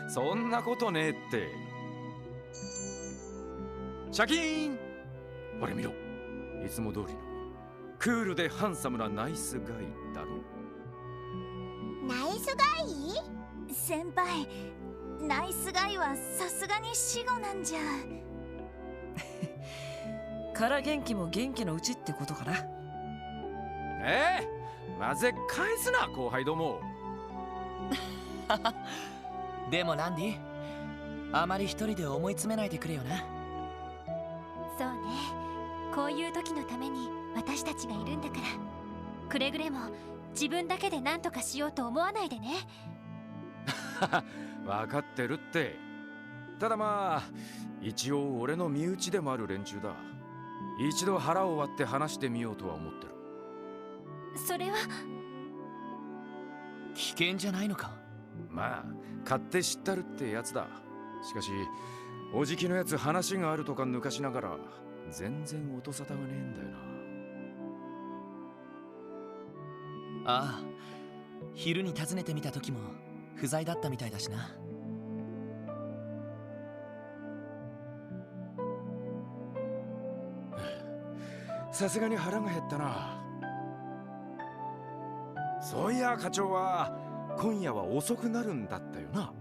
そんなことねえって。シャキーン、ほれ見ろ、いつも通りのクールでハンサムなナイスガイだろ。ナイスガイ？先輩、ナイスガイはさすがに死後なんじゃ。から元気も元気のうちってことかな。まぜ返すな後輩ども。でもランディ、あまり一人で思い詰めないでくれよな。そうね、こういう時のために私たちがいるんだから、くれぐれも自分だけで何とかしようと思わないでね。分かってるって。ただまあ一応俺の身内でもある連中だ。一度腹を割って話してみようとは思ってる。それは危険じゃないのか？まあ勝手知ったるってやつだ。しかしおじきのやつ話があるとか抜かしながら全然音沙汰がねえんだよな。ああ、昼に訪ねてみた時も不在だったみたいだしな。さすがに腹が減ったな。そういや課長は今夜は遅くなるんだったよな。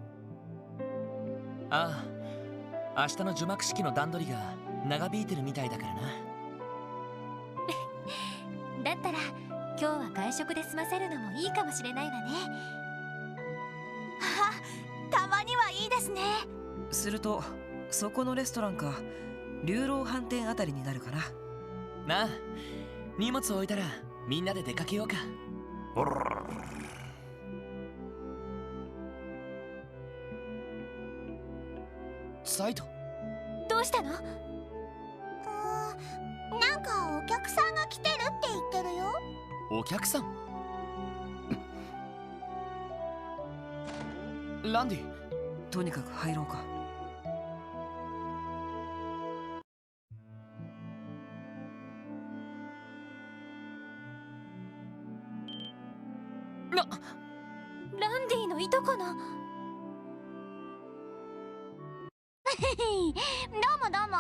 ああ、明日の除幕式の段取りが長引いてるみたいだからな。だったら今日は外食で済ませるのもいいかもしれないわね。たまにはいいですね。するとそこのレストランか流浪飯店あたりになるかな。なあ、荷物を置いたらみんなで出かけようか。サイト、どうしたの？なんかお客さんが来てるって言ってるよ。お客さん？ランディ、とにかく入ろうか。ランディのいとこの。どうもどうも、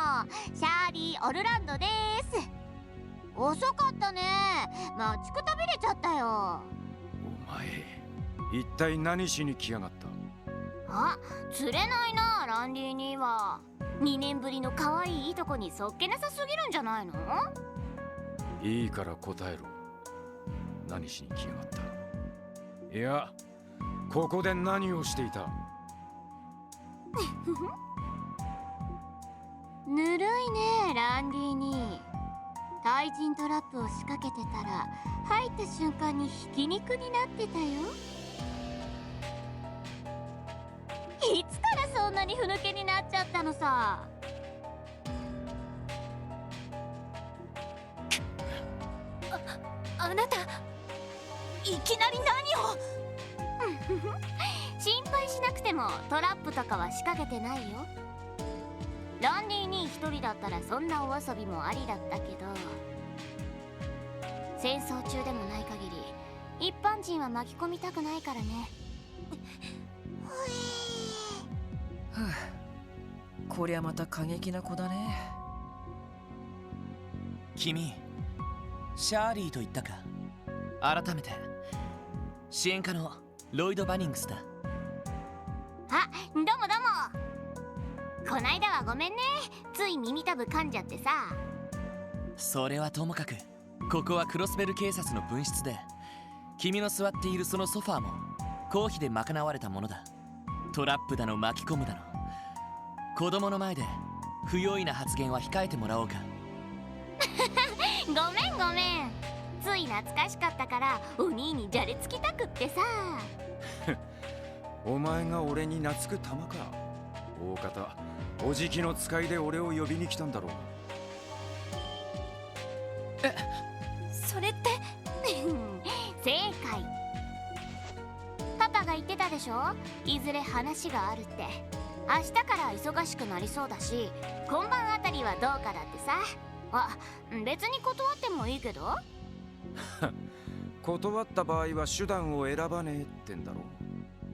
シャーリー・オルランドです。遅かったね。待ちくたびれちゃったよ。お前一体何しに来やがった？あ、釣れないな、ランディには。2年ぶりの可愛いいとこにそっけなさすぎるんじゃないの？いいから答えろ。何しに来やがった？いや、ここで何をしていた？ぬるいね、ランディに。対人トラップを仕掛けてたら入った瞬間にひき肉になってたよ。いつからそんなにふぬけになっちゃったのさ。あなたいきなり何を。心配しなくてもトラップとかは仕掛けてないよ。ランディに一人だったらそんなお遊びもありだったけど、戦争中でもない限り一般人は巻き込みたくないからね。はあ、こりゃまた過激な子だね。君、シャーリーと言ったか。改めて支援家のロイド・バニングスだ。あ、どうもどうも。こないだはごめんね、つい耳たぶ噛んじゃってさ。それはともかく、ここはクロスベル警察の分室で、君の座っているそのソファーも公費で賄われたものだ。トラップだの巻き込むだの、子供の前で不用意な発言は控えてもらおうか。ごめんごめん、つい懐かしかったからお兄にじゃれつきたくってさ。お前が俺に懐く玉か。大方おじきの使いで俺を呼びに来たんだろう。それって。正解。パパが言ってたでしょ、いずれ話があるって。明日から忙しくなりそうだし、今晩あたりはどうかだってさ。あ、別に断ってもいいけど。断った場合は手段を選ばねえってんだろ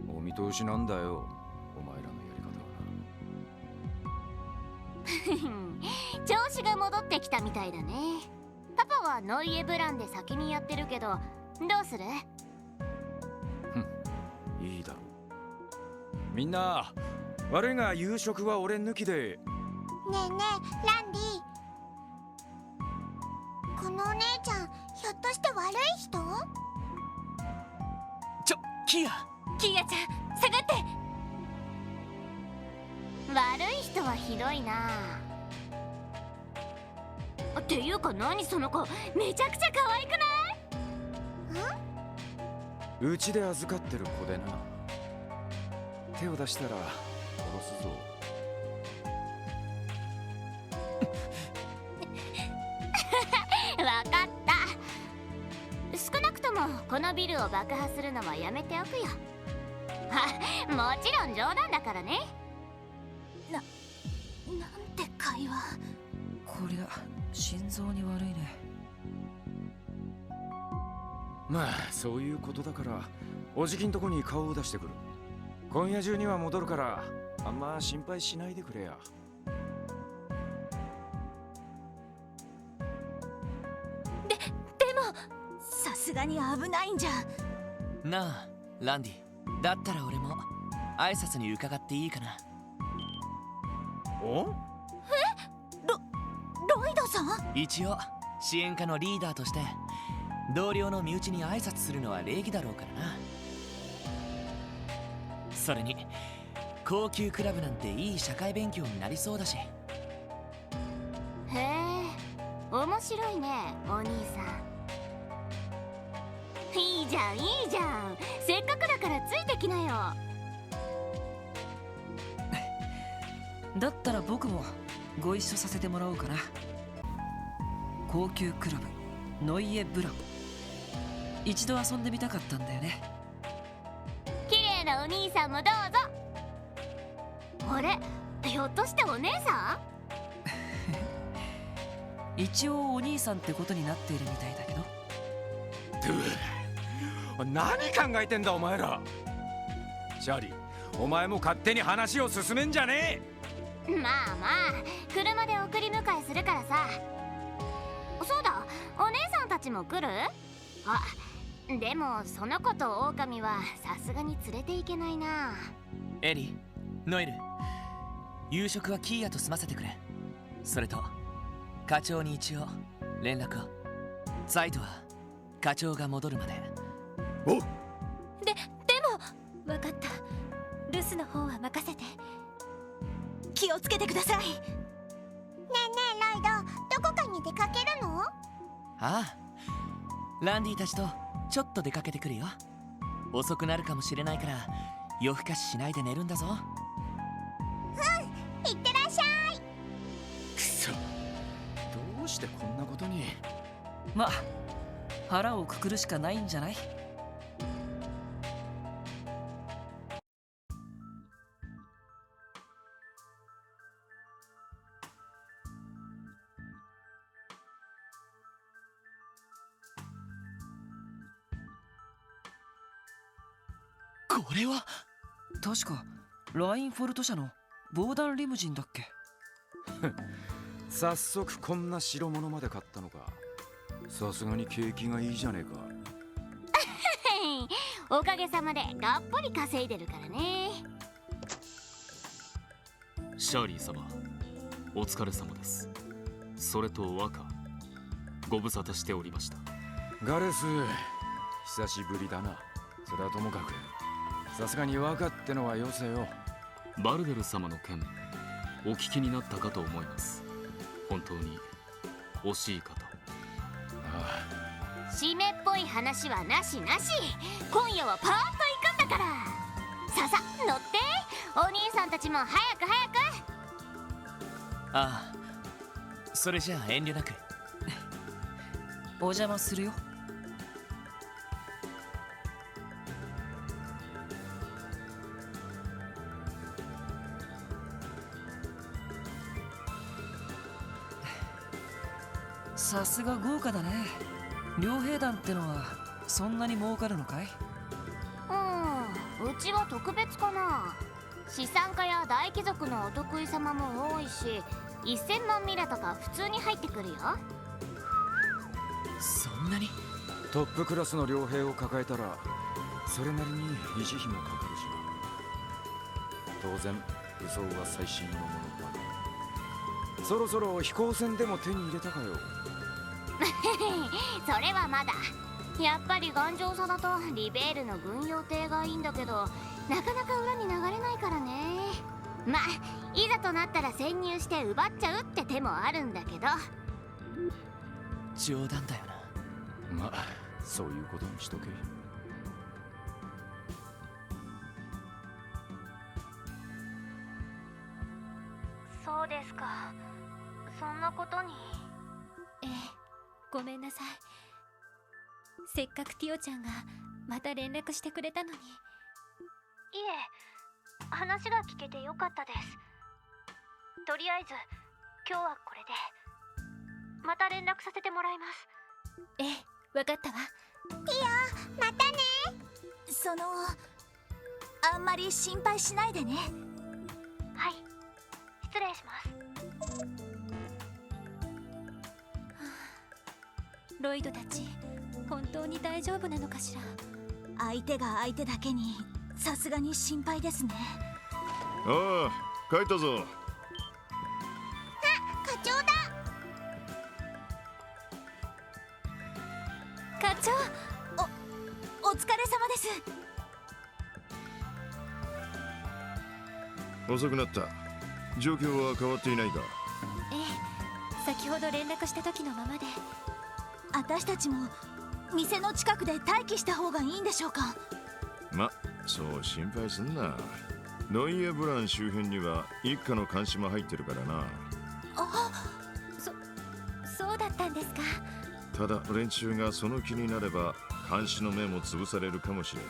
う。お見通しなんだよ、お前らのやり方は。調子が戻ってきたみたいだね。パパはノイエブランで先にやってるけど、どうする？いいだろう。みんな悪いが夕食は俺抜きで。ねえねえ、ランディ、このお姉ちゃんひょっとして悪い人？キアキアちゃん下がって。悪い人はひどいな。っていうか何その子、めちゃくちゃ可愛くない？うちで預かってる子でな。手を出したら殺すぞ。わかった。少なくともこのビルを爆破するのはやめておくよ。もちろん冗談だからね。なんて会話。こりゃ心臓に悪いね。まあそういうことだからおじきんとこに顔を出してくる。今夜中には戻るからあんま心配しないでくれや。でもさすがに危ないんじゃ。なあランディ、だったら俺も挨拶に伺っていいかな。お？ロイドさん？一応支援家のリーダーとして同僚の身内に挨拶するのは礼儀だろうからな。それに高級クラブなんていい社会勉強になりそうだし。へえ、面白いねお兄さん。いいじゃんいいじゃん、せっかくだからついてきなよ。だったら僕もご一緒させてもらおうかな。高級クラブノイエブラン、一度遊んでみたかったんだよね。綺麗なお兄さんもどうぞ。あれ、ひょっとしてお姉さん？一応お兄さんってことになっているみたいだけど。何考えてんだお前ら。チャーリー、お前も勝手に話を進めんじゃねまあまあ、車で送り迎えするからさ。そうだ、お姉さんたちも来る？あ、でもその子と狼はさすがに連れて行けないな。エリー、ノエル、夕食はキーヤと済ませてくれ。それと課長に一応連絡を。ザイトは課長が戻るまで。でも分かった。留守の方は任せて。気をつけてください。ねえねえロイド、どこかに出かけるの？ああ、ランディたちとちょっと出かけてくるよ。遅くなるかもしれないから夜更かししないで寝るんだぞ。いってらっしゃい。くそ、どうしてこんなことに。まあ腹をくくるしかないんじゃない？これは確かラインフォルト社の防弾リムジンだっけ？早速こんな代物まで買ったのか。さすがに景気がいいじゃねえか。おかげさまでがっぽり稼いでるからね。シャーリー様、お疲れ様です。それと若、ご無沙汰しておりました。ガレス、久しぶりだな。それはともかくさすがに若ってのはよせよ。バルデル様の件、お聞きになったかと思います。本当に惜しい方。締めっぽい話はなしなし。今夜はパーッと行くんだから。ささ乗って、お兄さんたちも早く早く。ああ、それじゃあ遠慮なく。お邪魔するよ。さすが豪華だね。両兵団ってのはそんなに儲かるのかい？うちは特別かな。資産家や大貴族のお得意様も多いし、1000万ミラとか普通に入ってくるよ。そんなに？トップクラスの傭兵を抱えたらそれなりに維持費もかかるし、当然武装は最新のものだ。そろそろ飛行船でも手に入れたかよ。それはまだ。やっぱり頑丈さだとリベールの軍用艇がいいんだけど、なかなか裏に流れないからね。まあいざとなったら潜入して奪っちゃうって手もあるんだけど。冗談だよな。まあそういうことにしとけ。そうですか、そんなことに。ええ、ごめんなさい。せっかくティオちゃんがまた連絡してくれたのに。いえ、話が聞けてよかったです。とりあえず今日はこれで。また連絡させてもらいます。ええ、わかったわ。ティオ、またね。あんまり心配しないでね。はい、失礼します。ロイドたち本当に大丈夫なのかしら。相手が相手だけにさすがに心配ですね。ああ、帰ったぞ。あ、課長だ。課長、お疲れ様です。遅くなった。状況は変わっていないか？ええ、先ほど連絡した時のままで。私たちも店の近くで待機した方がいいんでしょうか？ま、そう心配すんな。ノイエブラン周辺には一家の監視も入ってるからな。そうだったんですか。ただ連中がその気になれば監視の目も潰されるかもしれん。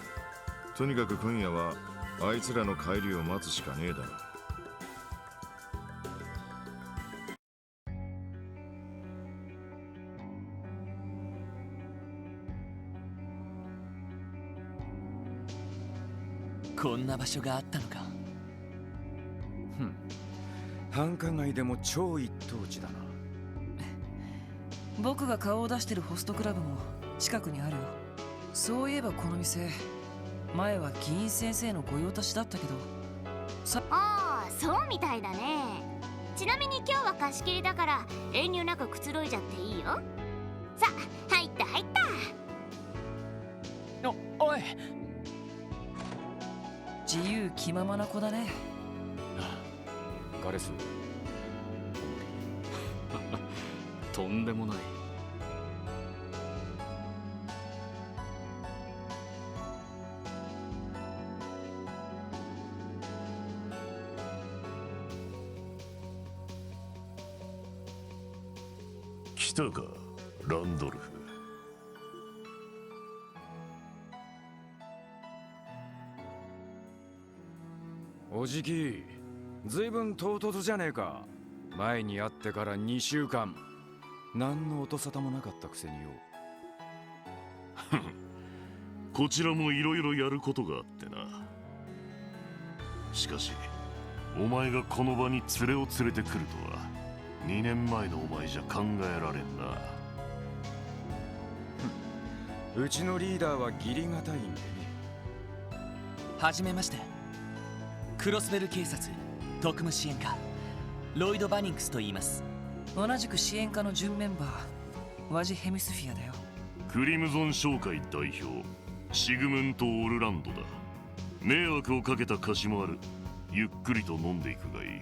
とにかく今夜はあいつらの帰りを待つしかねえだろ。こんな場所があったのか。繁華街でも超一等地だな。僕が顔を出してるホストクラブも近くにあるよ。そういえばこの店、前は議員先生の御用達だったけど。ああ、そうみたいだね。ちなみに今日は貸し切りだから遠慮なくくつろいじゃっていいよ。さあ、入った入った。おい、自由気ままな子だね。ガレス、とんでもない。来たか、ランドルフ。おじき、ずいぶん唐突じゃねえか。前に会ってから2週間、何の音沙汰もなかったくせによ。こちらもいろいろやることがあってな。しかしお前がこの場に連れを連れてくるとは2年前のお前じゃ考えられんな。うちのリーダーは義理がたいんでね。はじめまして。クロスベル警察特務支援課ロイド・バニンクスと言います。同じく支援課の準メンバー、ワジ・ヘミスフィアだよ。クリムゾン商会代表シグムント・オルランドだ。迷惑をかけた貸しもある。ゆっくりと飲んでいくがいい。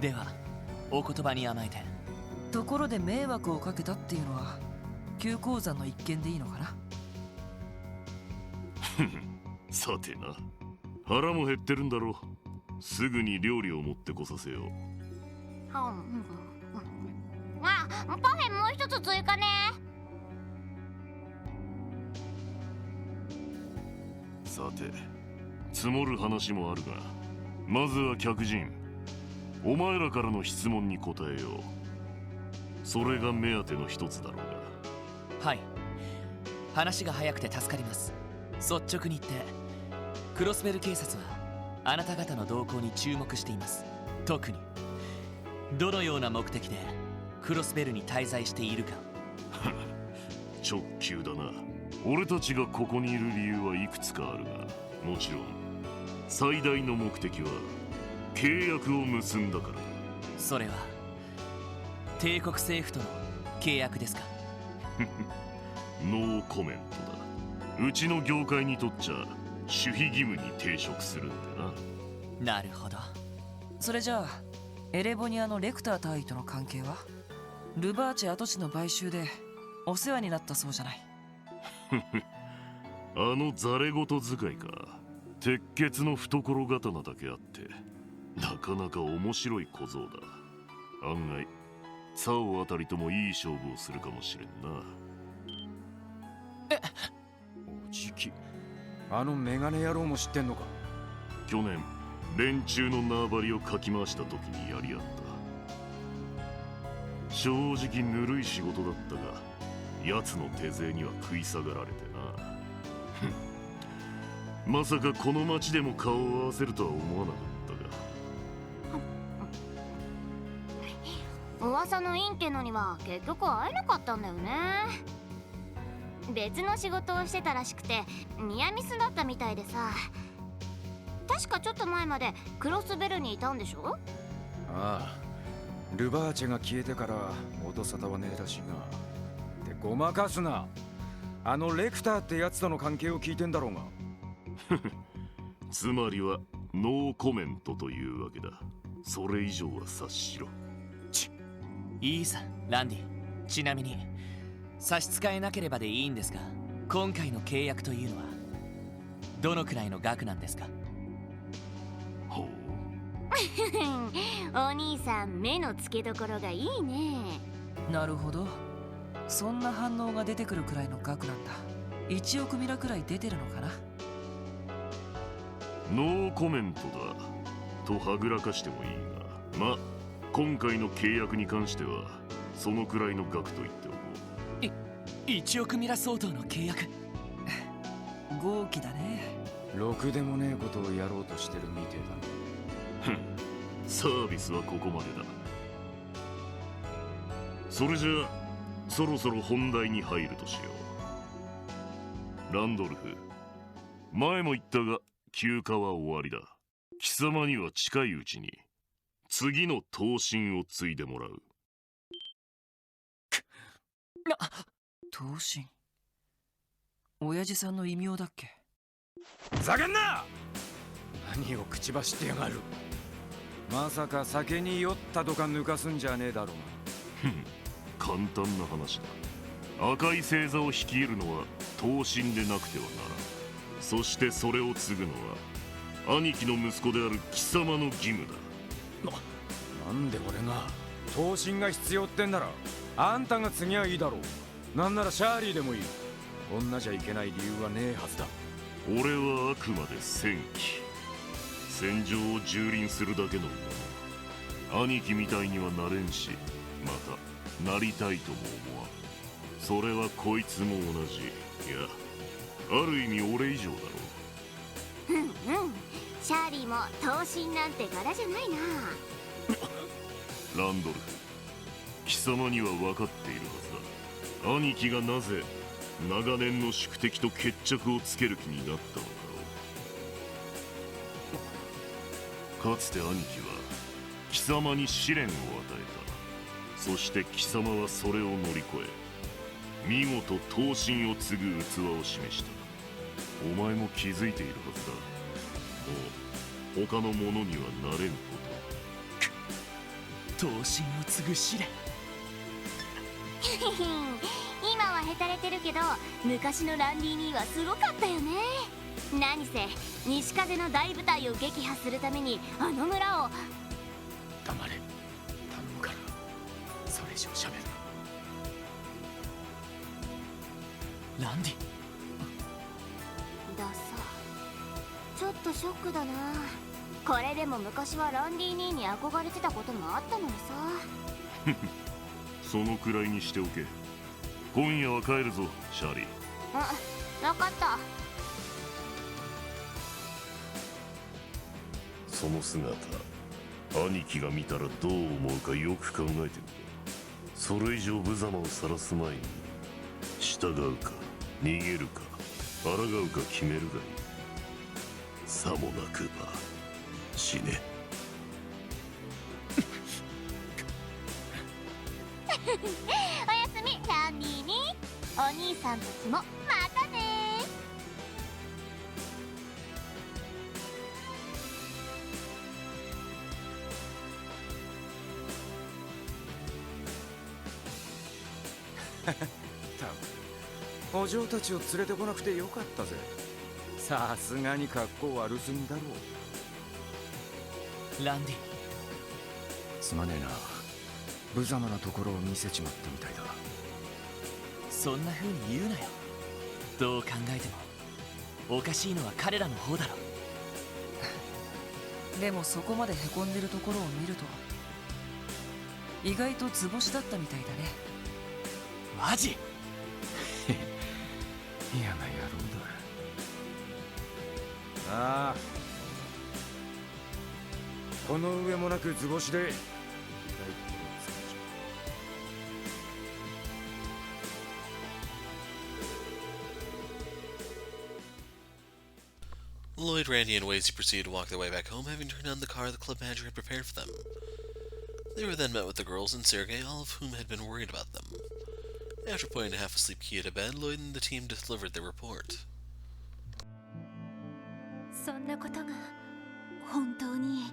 ではお言葉に甘えて。ところで迷惑をかけたっていうのは旧鉱山の一件でいいのかな。さてな、腹も減ってるんだろう。すぐに料理を持ってこさせよう。あ、パフェもう一つ追加ね。さて、積もる話もあるが、まずは客人、お前らからの質問に答えよう。それが目当ての一つだろうが。はい、話が早くて助かります。率直に言ってクロスベル警察はあなた方の動向に注目しています。特にどのような目的でクロスベルに滞在しているか。直球だな。俺たちがここにいる理由はいくつかあるが、もちろん最大の目的は契約を結んだからだ。それは帝国政府との契約ですか？ノーコメントだ。うちの業界にとっちゃ守秘義務に抵触するんでな。なるほど。それじゃあエレボニアのレクター大尉との関係は？ルバーチェ跡地の買収でお世話になったそうじゃない。あのザレ言使いか。鉄血の懐刀だけあってなかなか面白い小僧だ。案外サオあたりともいい勝負をするかもしれんな。おじき、あのメガネ野郎も知ってんのか？去年連中の縄張りをかき回した時にやり合った。正直ぬるい仕事だったが、奴の手勢には食い下がられてな。まさかこの町でも顔を合わせるとは思わなかったが。噂のイン家のには結局会えなかったんだよね。別の仕事をしてたらしくてニアミスだったみたいでさ。確かちょっと前までクロスベルにいたんでしょ？ああ、ルバーチェが消えてから音沙汰はねえらしいが。で、ごまかすな。あのレクターってやつとの関係を聞いてんだろうが。つまりはノーコメントというわけだ。それ以上は察しろ。いいさランディ。ちなみに差し支えなければでいいんですが、今回の契約というのはどのくらいの額なんですか？ほう。お兄さん目の付けどころがいいね。なるほど、そんな反応が出てくるくらいの額なんだ。1億ミラくらい出てるのかな。ノーコメントだとはぐらかしてもいいが、ま、今回の契約に関してはそのくらいの額と言っておこう。1億ミラ相当の契約。豪気だね。ろくでもねえことをやろうとしてるみてえだ。サービスはここまでだ。それじゃあそろそろ本題に入るとしよう。ランドルフ、前も言ったが休暇は終わりだ。貴様には近いうちに次の刀身を継いでもらう。刀身、親父さんの異名だっけ？ふざけんな！何を口走ってやがる。まさか酒に酔ったとか抜かすんじゃねえだろうな。簡単な話だ。赤い星座を率いるのは刀身でなくてはならん。そしてそれを継ぐのは兄貴の息子である貴様の義務だ。なんで俺が刀身が必要ってんならあんたが継ぎゃいいだろう。なんならシャーリーでもいい。女じゃいけない理由はねえはずだ。俺はあくまで戦機、戦場を蹂躙するだけのもの。兄貴みたいにはなれんし、またなりたいとも思わん。それはこいつも同じ。いや、ある意味俺以上だろう。シャーリーも刀身なんて柄じゃないな。ランドルフ、貴様には分かっているはずだ。兄貴がなぜ長年の宿敵と決着をつける気になったのだろう。かつて兄貴は貴様に試練を与えた。そして貴様はそれを乗り越え、見事刀身を継ぐ器を示した。お前も気づいているはずだ。もう他の者にはなれんこと。刀身を継ぐ試練。今はへたれてるけど昔のランディ兄はすごかったよね。何せ西風の大部隊を撃破するためにあの村を。黙れ、頼むから。それ以上喋るランディださ。ちょっとショックだな。これでも昔はランディ兄に憧れてたこともあったのにさ。そのくらいにしておけ。今夜は帰るぞ、シャーリー。分かった。その姿、兄貴が見たらどう思うかよく考えてみろ。それ以上無様を晒す前に従うか逃げるか抗うか決めるがいい。さもなくば死ね。おやすみランディに。お兄さんたちもまたね。お嬢たちを連れてこなくてよかったぜ。さすがに格好悪すぎだろう。ランディ、すまねえな。無様なところを見せちまったみたいだ。そんな風に言うなよ。どう考えてもおかしいのは彼らの方だろ。でもそこまでへこんでるところを見ると意外と図星だったみたいだね。マジ？嫌な野郎だ。ああ、この上もなく図星でLloyd, Randy, and Wazy proceeded to walk their way back home, having turned on the car the club manager had prepared for them. They were then met with the girls and Sergei, all of whom had been worried about them. After putting a half-asleep Kia to bed, Lloyd and the team delivered their report. そんなことが本当に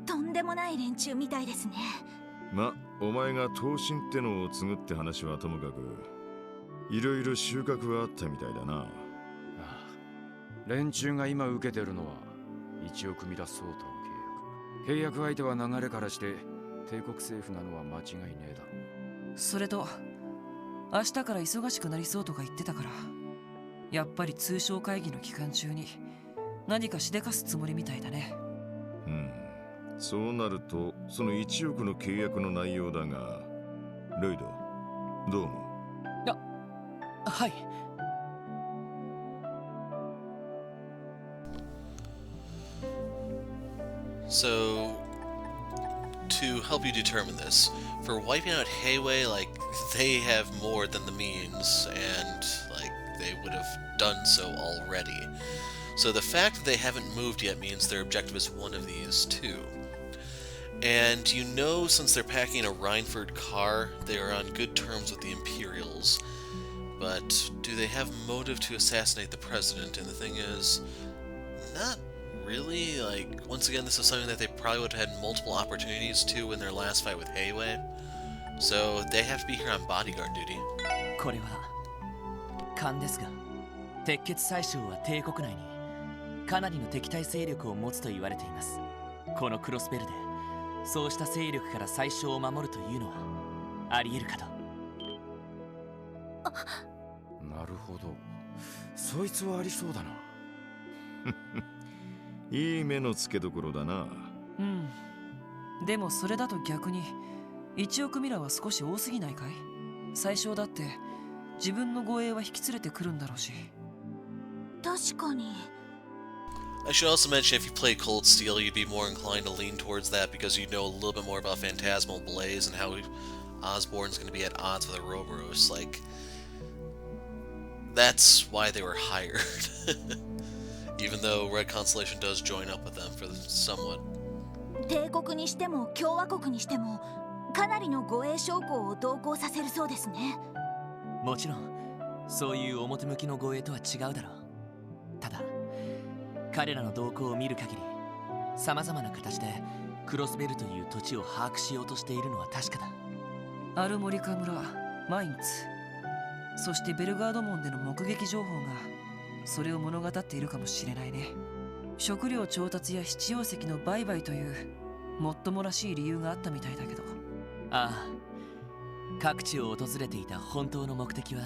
とんでもない連中みたいですね。ま、お前が刀身ってのを継ぐって話はともかく、いろいろ収穫はあったみたいだな。連中が今受けてるのは1億ミラソートの契約。契約相手は流れからして帝国政府なのは間違いねえだろ。それと明日から忙しくなりそうとか言ってたから、やっぱり通商会議の期間中に何かしでかすつもりみたいだね。そうなるとその1億の契約の内容だが、ロイドどう思う？はい。So, to help you determine this, for wiping out Hayway, like, they have more than the means, and, like, they would have done so already. So the fact that they haven't moved yet means their objective is one of these two. And you know, since they're packing a Rhineford car, they are on good terms with the Imperials. But do they have motive to assassinate the President? And the thing is, not really. Like, once again, this is something that they probably would have had multiple opportunities to in their last fight with Hayway. So they have to be here on bodyguard duty. これは勘ですが、鉄血宰相は帝国内にかなりの敵対勢力を持つと言われています。このクロスベルでそうした勢力から宰相を守るというのはあり得るかと。なるほど、そいつはありそうだな。いい目の付けどころだな。うん。でもそれだと逆に1億ミラは少し多すぎないかい？最初だって自分の護衛は引き連れてくるんだろうし。確かに。I should also mention if you play Cold Steel, you'd be more inclined to lean towards that because you know a little bit more about Phantasmal Blaze and how Osborne's going to be at odds with Ouroboros. Like, that's why they were hired. Even though Red Constellation does join up with them for somewhat. 帝国にしても共和国にしてもかなりの護衛将校を同行させるそうですね。もちろんそういう表向きの護衛とは違うだろう。ただ彼らの動向を見る限りさまざまな形でクロスベルという土地を把握しようとしているのは確かだ。アルモリカ村、マインツ、そしてベルガード門での目撃情報がそれを物語っているかもしれないね。食料調達や七曜石の売買というもっともらしい理由があったみたいだけど。ああ、各地を訪れていた本当の目的は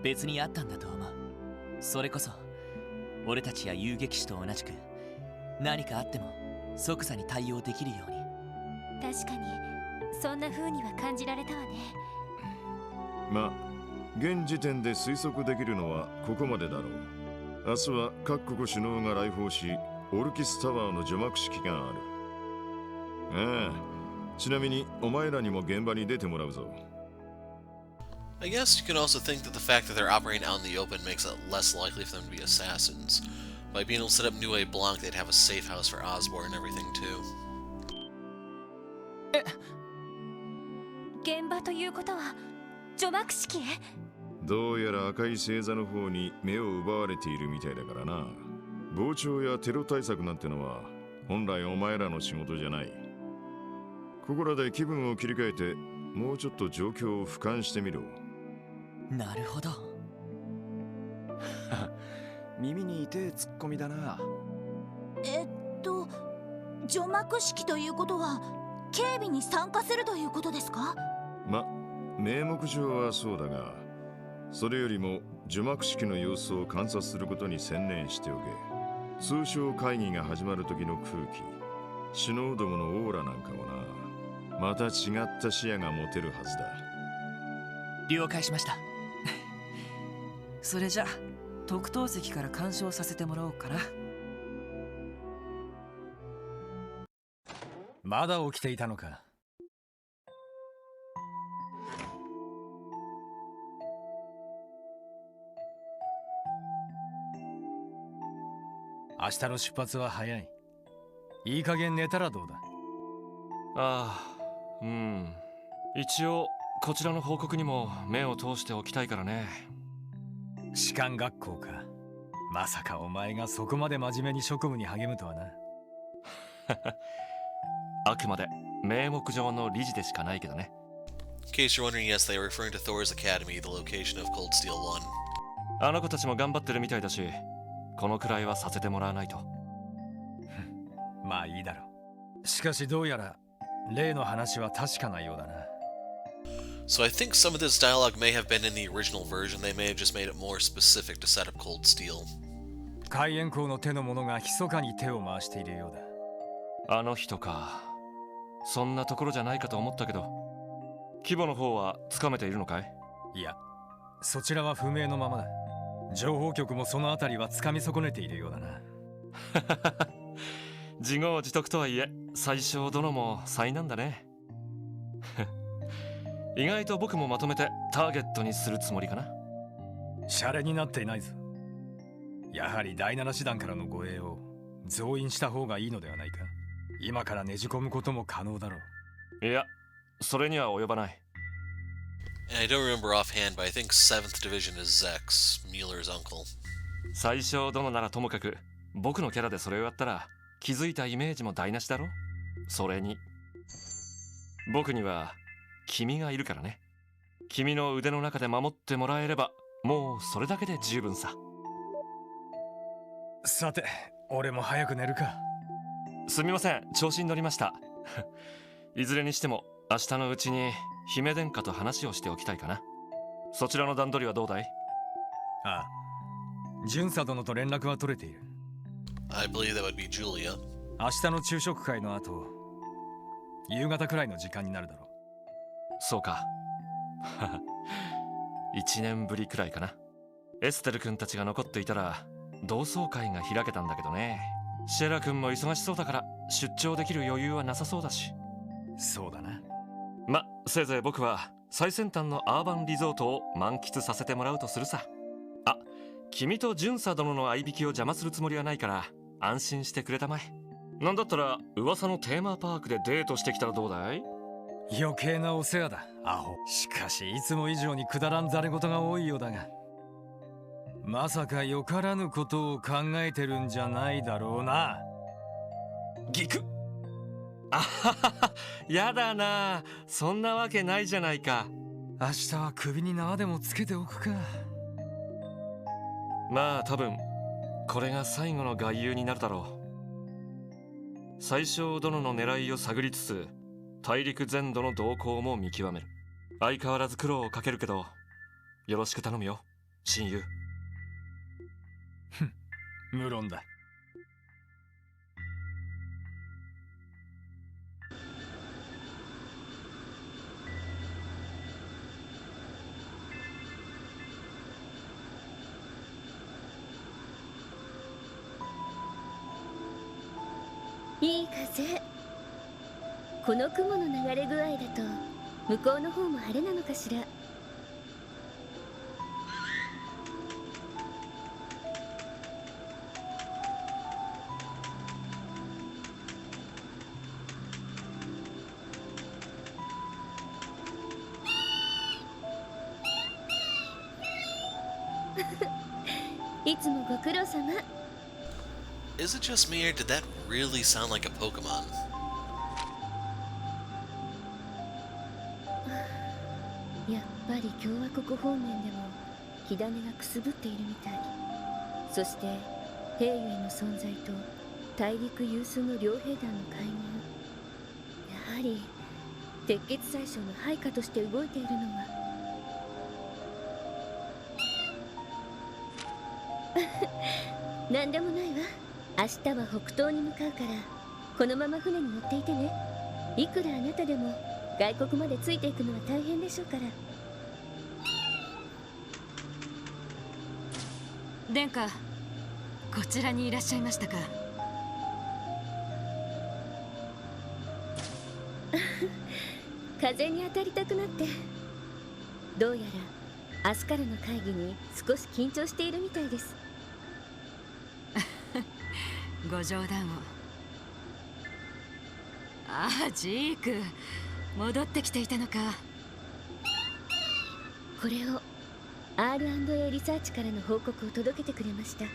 別にあったんだと思う。それこそ俺たちや遊撃士と同じく何かあっても即座に対応できるように。確かにそんな風には感じられたわね。まあ現時点で推測できるのはここまでだろう。明日は各国首脳が来訪し、オルキスタワーの除幕式がある。ああ、ちなみにお前らにも現場に出てもらうぞ。I guess you can also think that the fact that they're operating out in the open makes it less likely for them to be assassins. By being able to set up Nuit Blanc, they'd have a safe house for Osborne and everything too. 現場ということは除幕式へ？どうやら赤い星座の方に目を奪われているみたいだからな。傍聴やテロ対策なんてのは本来お前らの仕事じゃない。ここらで気分を切り替えてもうちょっと状況を俯瞰してみろ。なるほど。耳に痛えツッコミだな。除幕式ということは警備に参加するということですか？ま、名目上はそうだが、それよりも除幕式の様子を観察することに専念しておけ。通商会議が始まる時の空気、首脳どものオーラなんかもな、また違った視野が持てるはずだ。了解しました。それじゃ特等席から鑑賞させてもらおうかな。まだ起きていたのか。明日の出発は早い。いい加減寝たらどうだ。ああ、一応こちらの報告にも目を通しておきたいからね。士官学校か。まさかお前がそこまで真面目に職務に励むとはな。あくまで名目上の理事でしかないけどね。In case you're wondering, yes, they are referring to Thor's Academy, the location of Cold Steel 1. あの子たちも頑張ってるみたいだし、このくらいはさせてもらわないと。まあいいだろう。しかしどうやら例の話は確かなようだな。So I think some of this dialogue may have been in the original version. They may have just made it more specific to set up Cold Steel. 海援校の手の者が密かに手を回しているようだ。あの人か。そんなところじゃないかと思ったけど、規模の方はつかめているのかい？いや、そちらは不明のままだ。情報局もそのあたりはつかみ損ねているようだな。自業自得とはいえ最小殿も災難だね。意外と僕もまとめてターゲットにするつもりかな。シャレになっていないぞ。やはり第7師団からの護衛を増員した方がいいのではないか。今からねじ込むことも可能だろう。いや、それには及ばない。And I don't remember offhand, but I think 7th Division is Zex, Mueller's uncle. 最小殿ならともかく、僕のキャラでそれをやったら気づいたイメージも台無しだろ。それに僕には君がいるからね。君の腕の中で守ってもらえればもうそれだけで十分さ。さて、俺も早く寝るか。すみません、調子に乗りました。いずれにしても明日のうちに姫殿下と話をしておきたいかな。そちらの段取りはどうだい？ああ、巡査殿と連絡は取れている。I believe that would be Julia. 明日の昼食会の後、夕方くらいの時間になるだろう。そうか。1年ぶりくらいかな。エステル君たちが残っていたら同窓会が開けたんだけどね。シェラ君も忙しそうだから出張できる余裕はなさそうだし。そうだな。ま、せいぜい僕は最先端のアーバンリゾートを満喫させてもらうとするさ。あ、君と巡査殿の合いびきを邪魔するつもりはないから安心してくれたまえ。なんだったら噂のテーマパークでデートしてきたらどうだい？余計なお世話だ、アホ。しかしいつも以上にくだらんざれ事が多いようだが、まさかよからぬことを考えてるんじゃないだろうな。ギク。あははは、やだな。そんなわけないじゃないか。明日は首に縄でもつけておくか。まあ多分これが最後の外遊になるだろう。最小殿の狙いを探りつつ大陸全土の動向も見極める。相変わらず苦労をかけるけどよろしく頼むよ、親友。無論だ。いい風。この雲の流れ具合だと向こうの方も晴れなのかしら。いつもご苦労様。Is it just me, or did that really sound like a Pokemon? やっぱり共和国方面でも火種がくすぶっているみたい。そして兵ゆえの存在と大陸有数の両兵団の介入、やはり鉄血宰相の配下として動いているのは何でもないわ。明日は北東に向かうからこのまま船に乗っていてね。いくらあなたでも外国までついていくのは大変でしょうから。殿下、こちらにいらっしゃいましたか。風に当たりたくなって。どうやら明日からの会議に少し緊張しているみたいです。ご冗談を。ああ、ジーク、戻ってきていたのか。これを R&A リサーチからの報告を届けてくれました。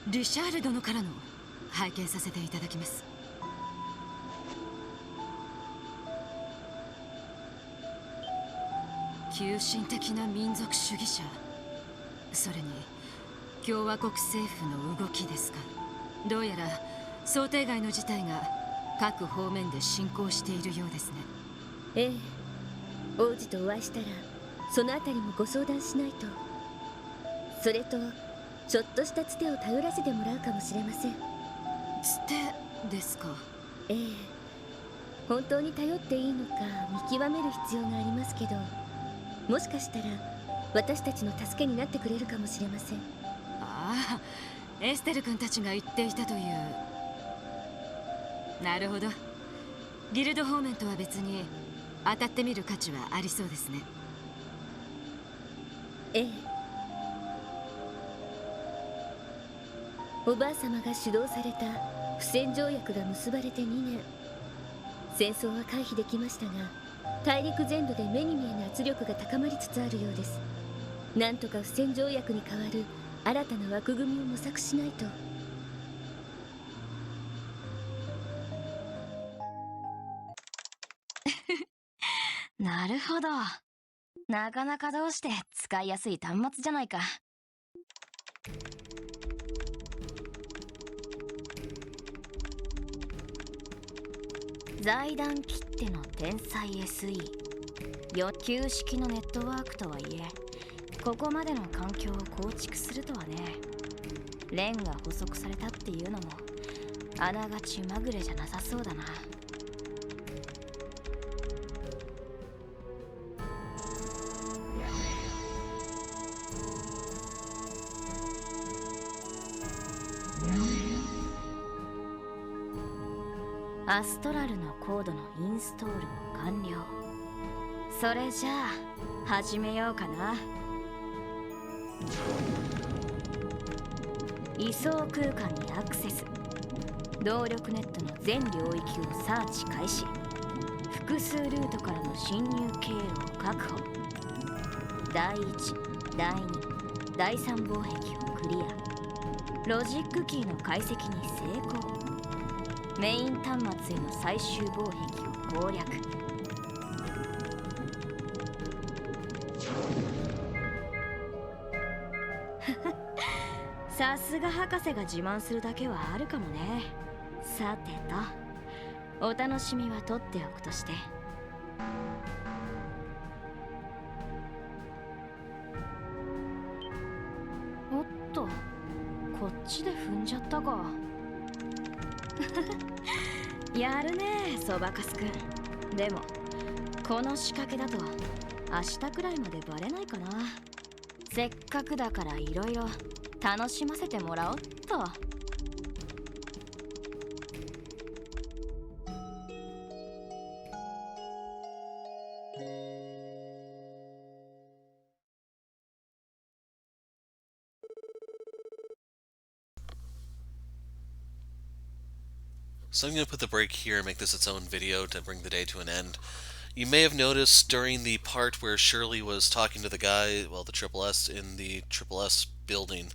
リシャール殿からの拝見させていただきます。急進的な民族主義者、それに共和国政府の動きですか。どうやら想定外の事態が各方面で進行しているようですね。ええ、王子とお会いしたらそのあたりもご相談しないと。それとちょっとしたつてを頼らせてもらうかもしれません。つてですか。ええ、本当に頼っていいのか見極める必要がありますけど、もしかしたら私たちの助けになってくれるかもしれません。ああ、エステル君たちが言っていたというなるほど。ギルド方面とは別に当たってみる価値はありそうですね。ええ。おばあ様が主導された不戦条約が結ばれて2年。戦争は回避できましたが、大陸全土で目に見えぬ圧力が高まりつつあるようです。なんとか不戦条約に代わる新たな枠組みを模索しないと。なるほど。なかなかどうして使いやすい端末じゃないか。財団切手の天才 SE4 級式のネットワークとはいえ、ここまでの環境を構築するとはね。レンが捕捉されたっていうのもあながちまぐれじゃなさそうだな。アストラルのコードのインストールも完了。それじゃあ始めようかな。位相空間にアクセス。動力ネットの全領域をサーチ開始。複数ルートからの侵入経路を確保。第1、第2、第3防壁をクリア。ロジックキーの解析に成功。メイン端末への最終防壁を攻略。さすが博士が自慢するだけはあるかもね。さてと、お楽しみは取っておくとして。おっと、こっちで踏んじゃったか。やるねそばかすくん。でもこの仕掛けだと明日くらいまでバレないかな。せっかくだからいろいろ楽しませてもらおっと。So I'm going to put the break here and make this its own video to bring the day to an end. You may have noticed during the part where Shirley was talking to the guy, well, the Triple S in the Triple S building,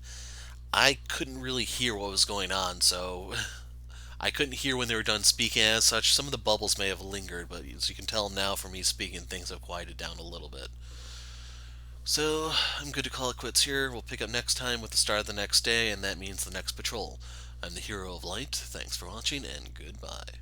I couldn't really hear what was going on, so I couldn't hear when they were done speaking as such. Some of the bubbles may have lingered, but as you can tell now from me speaking, things have quieted down a little bit. So I'm good to call it quits here. We'll pick up next time with the start of the next day, and that means the next patrol. I'm the Hero of Light. Thanks for watching, and goodbye.